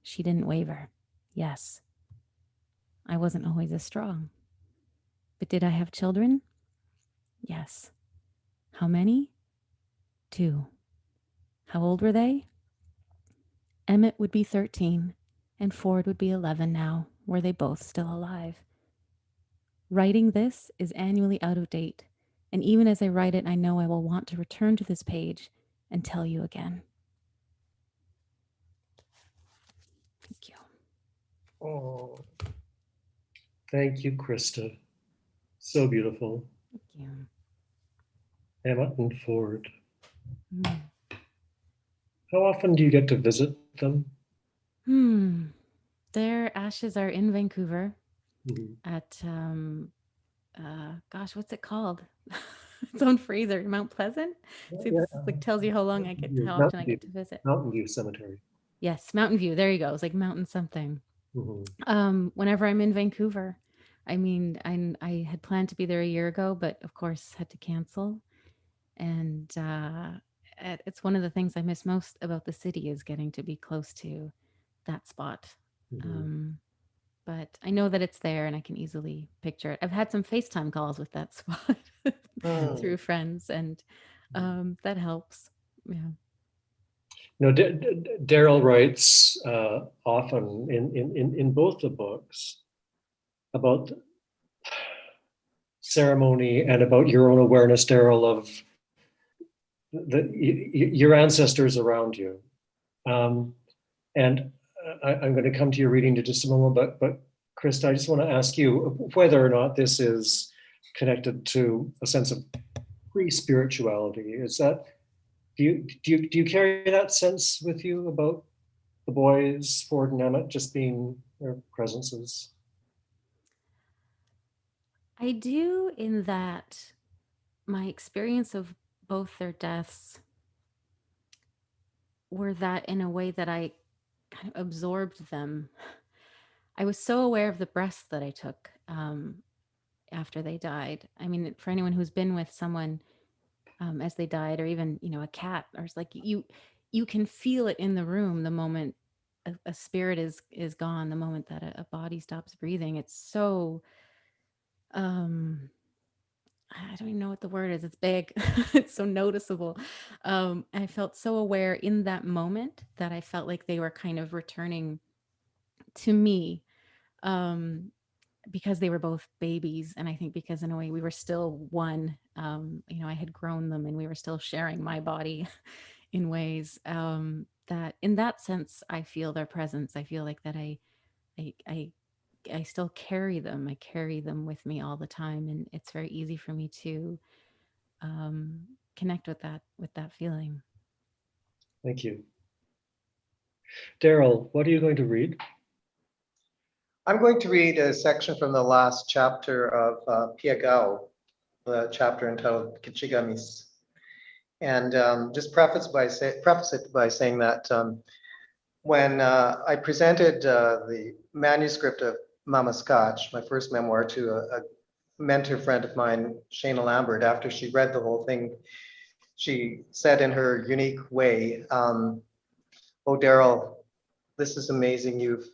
She didn't waver. Yes. I wasn't always as strong. But did I have children? Yes. How many? 2. How old were they? Emmett would be 13, and Ford would be 11 now. Were they both still alive? Writing this is annually out of date, and even as I write it, I know I will want to return to this page and tell you again. Thank you. Oh, thank you, Christa. So beautiful. Thank you. Emma and Ford. Mm. How often do you get to visit them? Their ashes are in Vancouver Mhm. at, gosh, what's it called? It's on Fraser, Mount Pleasant. See, Yeah. this like tells you how long how often I get to visit. Mountain View Cemetery. Yes, Mountain View. There you go. It's like mountain something. Mhm. Whenever I'm in Vancouver, I mean, I had planned to be there a year ago, but of course had to cancel. And it's one of the things I miss most about the city is getting to be close to that spot. Mhm. But I know that it's there and I can easily picture it. I've had some FaceTime calls with that spot Hmm. through friends, and that helps. Yeah. No, Darrel writes often in both the books about ceremony and about your own awareness, Darrel, of your ancestors around you. And I'm going to come to your reading in just a moment, but Christa, I just want to ask you whether or not this is connected to a sense of pre-spirituality. Is that, do you carry that sense with you about the boys, Ford and Emmett, just being their presences? I do, in that my experience of both their deaths were that in a way that I kind of absorbed them. I was so aware of the breaths that I took after they died. I mean, for anyone who's been with someone as they died, or even a cat, or it's like you can feel it in the room the moment a spirit is gone, the moment that a body stops breathing. It's so I don't even know what the word is. It's big. It's so noticeable. I felt so aware in that moment that I felt like they were kind of returning to me, because they were both babies. And I think because in a way we were still one, I had grown them and we were still sharing my body in ways that in that sense, I feel their presence. I feel like that I I still carry them. I carry them with me all the time, and it's very easy for me to connect with that feeling. Thank you. Darrel, what are you going to read? I'm going to read a section from the last chapter of Piagao, the chapter entitled Kichigamis. And just preface it by saying that when I presented the manuscript of Mama Scotch, my first memoir, to a mentor friend of mine, Shana Lambert, after she read the whole thing, she said in her unique way, "Oh, Darrel, this is amazing. You've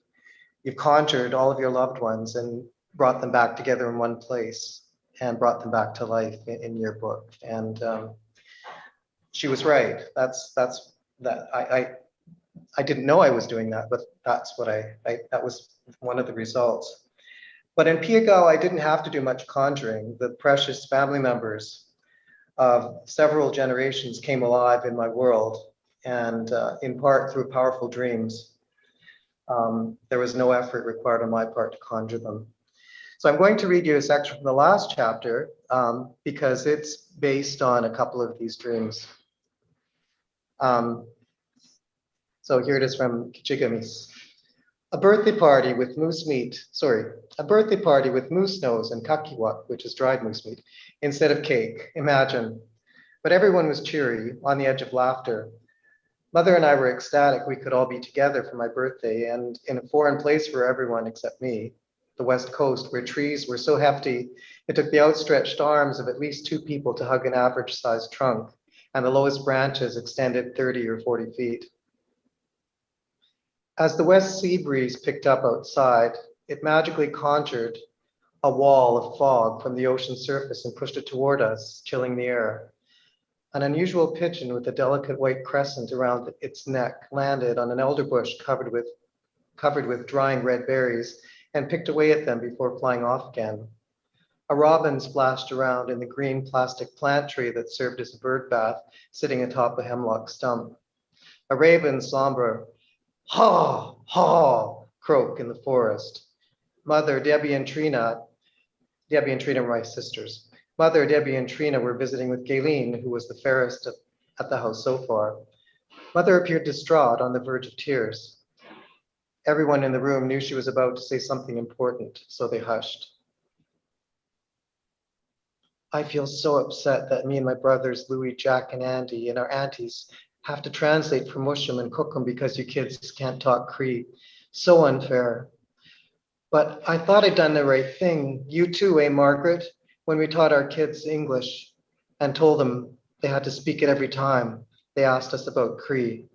conjured all of your loved ones and brought them back together in one place and brought them back to life in your book." And she was right. That's that. I didn't know I was doing that, but that's what that was one of the results. But in Piagao, I didn't have to do much conjuring. The precious family members of several generations came alive in my world, and in part through powerful dreams. There was no effort required on my part to conjure them. So I'm going to read you a section from the last chapter because it's based on a couple of these dreams. So here it is from Kichigamis. A birthday party with moose nose and kakiwak, which is dried moose meat, instead of cake. Imagine. But everyone was cheery, on the edge of laughter. Mother and I were ecstatic we could all be together for my birthday, and in a foreign place for everyone except me, the West Coast, where trees were so hefty, it took the outstretched arms of at least 2 people to hug an average-sized trunk, and the lowest branches extended 30 or 40 feet. As the west sea breeze picked up outside, it magically conjured a wall of fog from the ocean surface and pushed it toward us, chilling the air. An unusual pigeon with a delicate white crescent around its neck landed on an elder bush covered with drying red berries and picked away at them before flying off again. A robin splashed around in the green plastic plant tree that served as a bird bath, sitting atop a hemlock stump. A raven sombre "Haw, haw," croak in the forest. Mother, Debbie and Trina were my sisters. Mother, Debbie and Trina were visiting with Gayleen, who was the fairest at the house so far. Mother appeared distraught, on the verge of tears. Everyone in the room knew she was about to say something important, so they hushed. I feel so upset that me and my brothers, Louis, Jack, and Andy, and our aunties have to translate for Mushum and Cookham because you kids can't talk Cree. So unfair. But I thought I'd done the right thing. You too, eh, Margaret? When we taught our kids English and told them they had to speak it every time they asked us about Cree.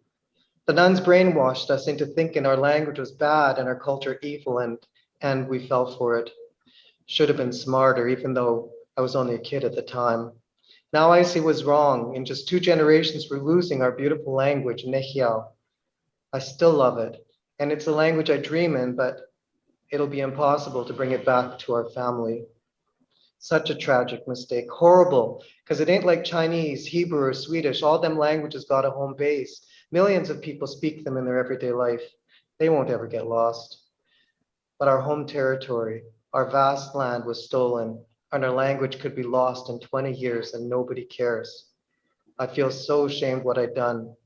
The nuns brainwashed us into thinking our language was bad and our culture evil, and we fell for it. Should have been smarter, even though I was only a kid at the time. Now I see was wrong. In just 2 generations, we're losing our beautiful language, Nehiao. I still love it, and it's a language I dream in, but it'll be impossible to bring it back to our family. Such a tragic mistake, horrible, because it ain't like Chinese, Hebrew, or Swedish. All them languages got a home base. Millions of people speak them in their everyday life. They won't ever get lost. But our home territory, our vast land was stolen, and our language could be lost in 20 years and nobody cares. I feel so ashamed what I'd done.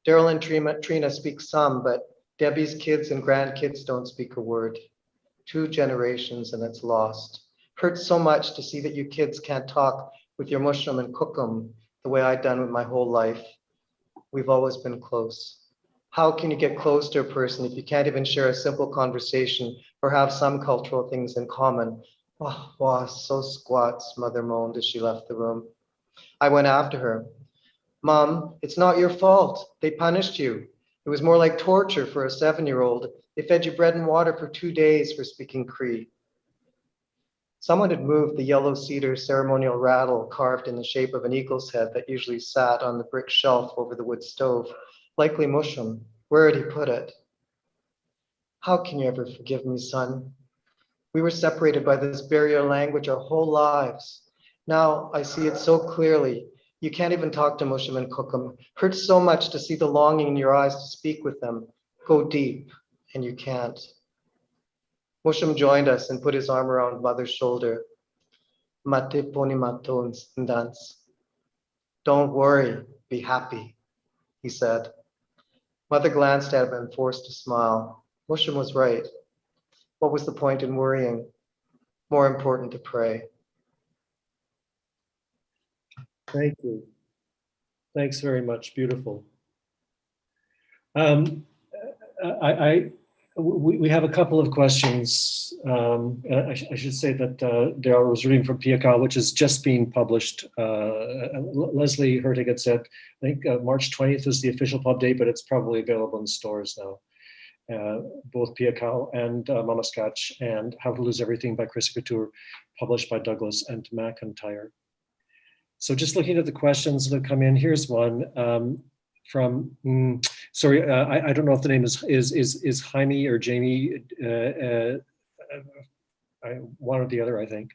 Darrel and Trina speak some, but Debbie's kids and grandkids don't speak a word. 2 generations and it's lost. Hurts so much to see that you kids can't talk with your Mushum and Cookham the way I'd done with my whole life. We've always been close. How can you get close to a person if you can't even share a simple conversation or have some cultural things in common? Oh, boss, so squats, Mother moaned as she left the room. I went after her. Mom, it's not your fault. They punished you. It was more like torture for a 7-year-old. They fed you bread and water for 2 days for speaking Cree. Someone had moved the yellow cedar ceremonial rattle carved in the shape of an eagle's head that usually sat on the brick shelf over the wood stove. Likely Mushum. Where had he put it? How can you ever forgive me, son? We were separated by this barrier language our whole lives. Now I see it so clearly. You can't even talk to Mushum and Cookham. Hurts so much to see the longing in your eyes to speak with them. Go deep, and you can't. Mosham joined us and put his arm around Mother's shoulder. Mate poni mato and dance. Don't worry, be happy, he said. Mother glanced at him and forced a smile. Mosham was right. What was the point in worrying? More important to pray. Thank you. Thanks very much. Beautiful. We have a couple of questions. I should say that Darrel was reading from Piakal, which is just being published. Leslie Hurtig had said, I think March 20th is the official pub date, but it's probably available in stores now. Both Piakal and Mama Scotch and How to Lose Everything by Christa Couture, published by Douglas and McIntyre. So just looking at the questions that have come in, here's one. From I don't know if the name is Jaime or Jamie, one or the other, I think.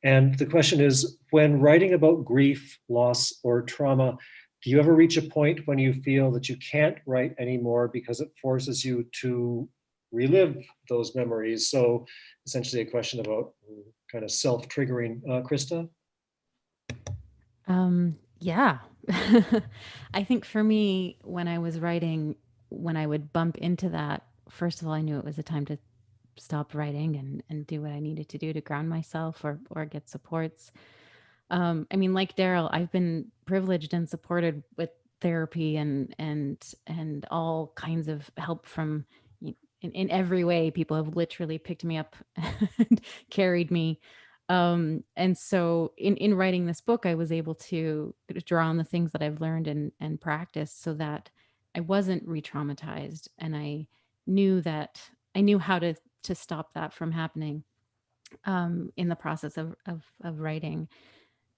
And the question is, when writing about grief, loss, or trauma, do you ever reach a point when you feel that you can't write anymore because it forces you to relive those memories? So essentially a question about kind of self-triggering. Christa? Yeah. I think for me, when I was writing, when I would bump into that, first of all, I knew it was a time to stop writing and do what I needed to do to ground myself or get supports. I mean, like Darrel, I've been privileged and supported with therapy and all kinds of help from in every way. People have literally picked me up and carried me. And so in writing this book, I was able to draw on the things that I've learned and practiced so that I wasn't re-traumatized. And I knew how to stop that from happening in the process of writing.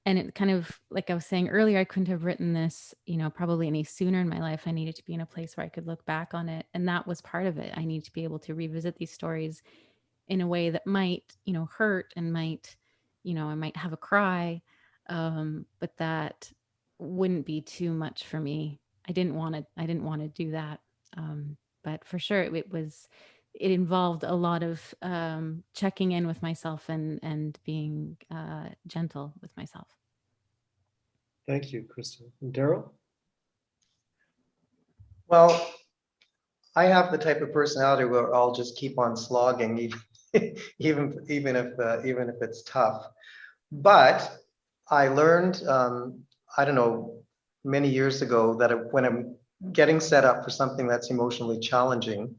And it kind of, like I was saying earlier, I couldn't have written this, probably any sooner in my life. I needed to be in a place where I could look back on it. And that was part of it. I needed to be able to revisit these stories in a way that might, hurt and might, I might have a cry, but that wouldn't be too much for me. I didn't want to do that. But for sure, it involved a lot of checking in with myself and being gentle with myself. Thank you, Christa. And Darrel? Well, I have the type of personality where I'll just keep on slogging, even if it's tough. But I learned, I don't know, many years ago that when I'm getting set up for something that's emotionally challenging,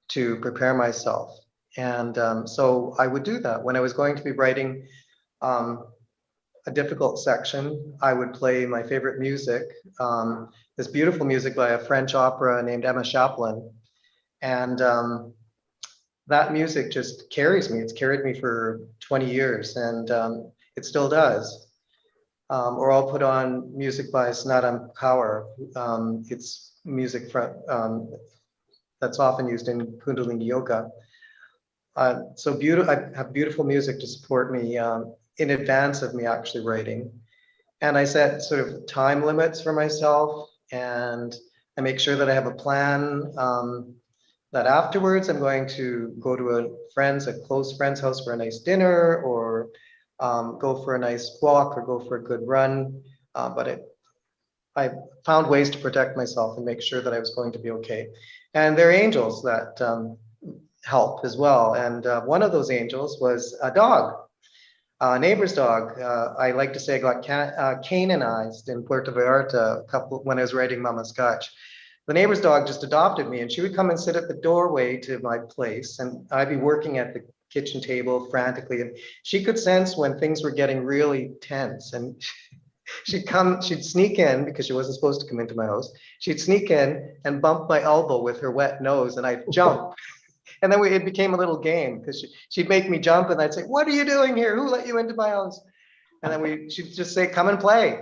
to prepare myself. And so I would do that. When I was going to be writing a difficult section, I would play my favorite music, this beautiful music by a French opera named Emma Chaplin. And that music just carries me. It's carried me for 20 years and it still does. Or I'll put on music by Snot Kaur. It's music from, that's often used in Kundalini Yoga. So I have beautiful music to support me in advance of me actually writing. And I set sort of time limits for myself, and I make sure that I have a plan that afterwards I'm going to go to a close friend's house for a nice dinner, or go for a nice walk, or go for a good run. I found ways to protect myself and make sure that I was going to be okay. And there are angels that help as well. And one of those angels was a dog, a neighbor's dog. I like to say I got canonized in Puerto Vallarta when I was writing Mama Scotch. The neighbor's dog just adopted me, and she would come and sit at the doorway to my place, and I'd be working at the kitchen table frantically, and she could sense when things were getting really tense, and she'd sneak in, because she wasn't supposed to come into my house. She'd sneak in and bump my elbow with her wet nose, and I'd jump. And then it became a little game, because she'd make me jump, and I'd say, "What are you doing here? Who let you into my house?" And then she'd just say, "Come and play,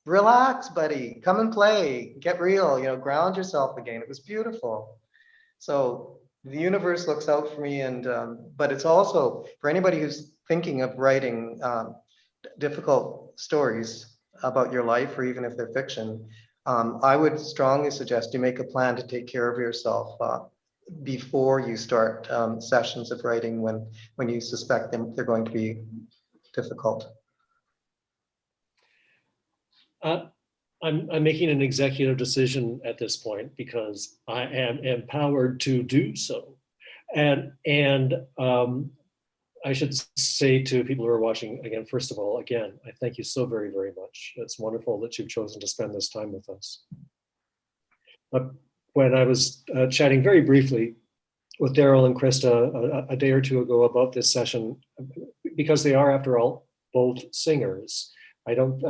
relax, buddy, come and play, get real, ground yourself again." It was beautiful. So the universe looks out for me, and but it's also for anybody who's thinking of writing difficult stories about your life, or even if they're fiction. I would strongly suggest you make a plan to take care of yourself before you start sessions of writing when you suspect they're going to be difficult? I'm making an executive decision at this point because I am empowered to do so. And I should say to people who are watching, again, first of all, again, I thank you so very, very much. It's wonderful that you've chosen to spend this time with us. But when I was chatting very briefly with Darrel and Christa a day or two ago about this session, because they are, after all, both singers. I don't,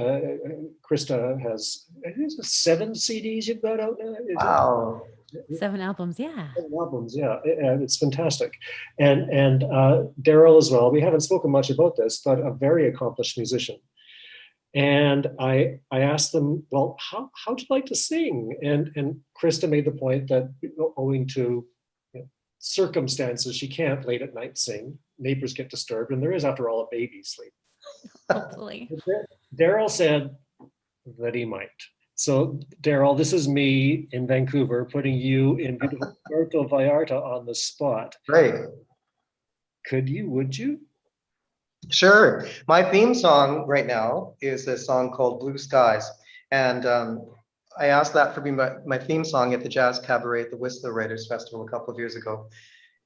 Christa has, I think it's 7 CDs you've got out now. Wow. 7 albums, yeah. 7 albums, yeah, it's fantastic. And Darrel as well, we haven't spoken much about this, but a very accomplished musician. And I asked them, well, how'd you like to sing? And Christa made the point that owing to circumstances, she can't late at night sing. Neighbors get disturbed, and there is, after all, a baby asleep. Hopefully. Darrel said that he might. So Darrel, this is me in Vancouver putting you in beautiful Puerto Vallarta on the spot. Great. Would you? Sure. My theme song right now is a song called Blue Skies. And I asked that for being my theme song at the Jazz Cabaret at the Whistler Writers Festival a couple of years ago.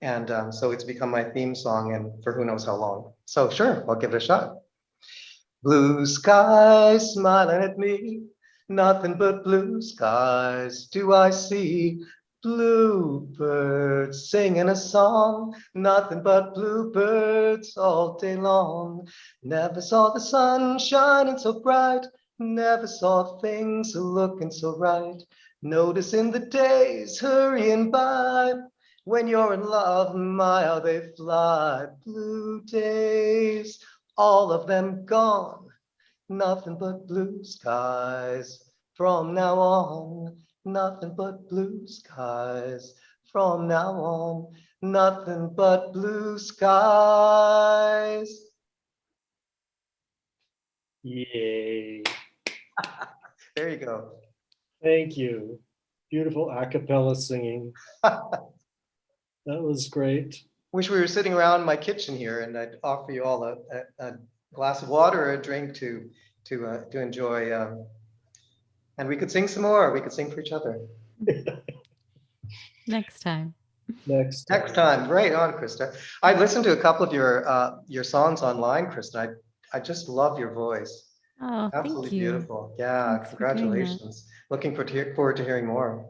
And so it's become my theme song, and for who knows how long. So sure, I'll give it a shot. Blue skies smiling at me, nothing but blue skies do I see. Bluebirds singing a song, nothing but bluebirds all day long. Never saw the sun shining so bright, never saw things looking so right. Noticing the days hurrying by, when you're in love, my how they fly. Blue days, all of them gone, nothing but blue skies from now on. Nothing but blue skies from now on. Nothing but blue skies. Yay. There you go. Thank you. Beautiful a cappella singing. That was great. Wish we were sitting around my kitchen here and I'd offer you all a glass of water or a drink to enjoy. And we could sing some more. We could sing for each other. Next time. Next time. Right on, Christa. I listened to a couple of your songs online, Christa. I just love your voice. Oh, Absolutely thank you. beautiful. Yeah, Thanks for doing that. congratulations. Looking forward to hearing more.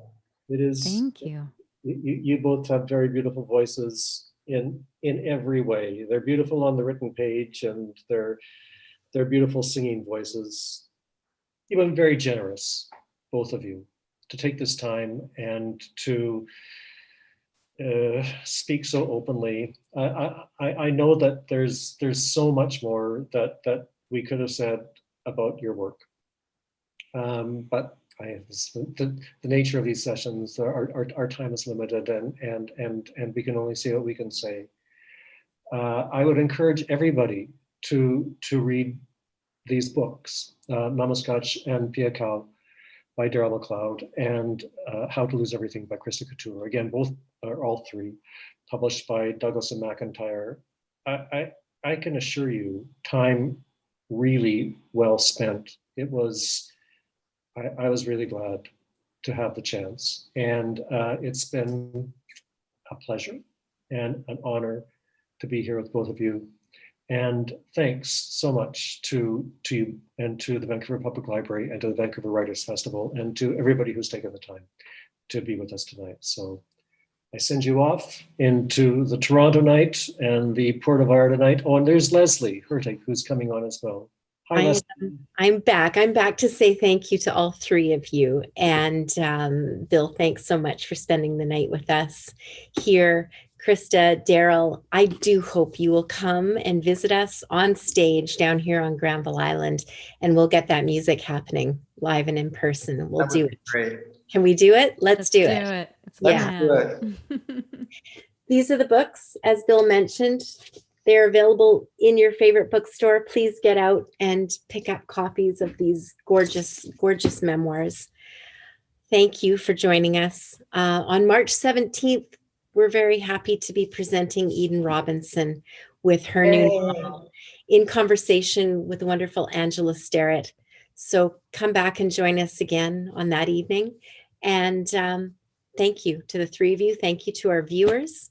It is. Thank you. You both have very beautiful voices in every way. They're beautiful on the written page, and they're beautiful singing voices. You've been very generous, both of you, to take this time and to speak so openly. I know that there's so much more that we could have said about your work, but the nature of these sessions, our time is limited, and we can only say what we can say. I would encourage everybody to read these books, Namaskach and Piakau by Darrel McLeod, and How to Lose Everything by Christa Couture. Again, all three, published by Douglas and McIntyre. I can assure you, time really well spent. It was, I was really glad to have the chance, and it's been a pleasure and an honor to be here with both of you. And thanks so much to you and to the Vancouver Public Library and to the Vancouver Writers Festival and to everybody who's taken the time to be with us tonight. So I send you off into the Toronto night and the Puerto Vallarta night. Oh, and there's Leslie Hurtig, who's coming on as well. Hi, Leslie. I'm back. I'm back to say thank you to all three of you. And Bill, thanks so much for spending the night with us here. Christa, Darrel, I do hope you will come and visit us on stage down here on Granville Island, and we'll get that music happening live and in person. We'll do it. Great. Can we do it? Let's do it. It's Let's do it. These are the books, as Bill mentioned. They're available in your favorite bookstore. Please get out and pick up copies of these gorgeous, gorgeous memoirs. Thank you for joining us. On March 17th, we're very happy to be presenting Eden Robinson with her new novel, In Conversation with the Wonderful Angela Starrett. So come back and join us again on that evening. And thank you to the three of you. Thank you to our viewers.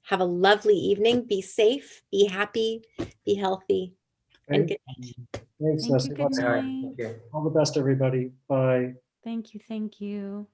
Have a lovely evening. Be safe, be happy, be healthy, and good night. Thanks, Thank you. Leslie. Good All right, night. thank you. All the best, everybody. Bye. Thank you. Thank you.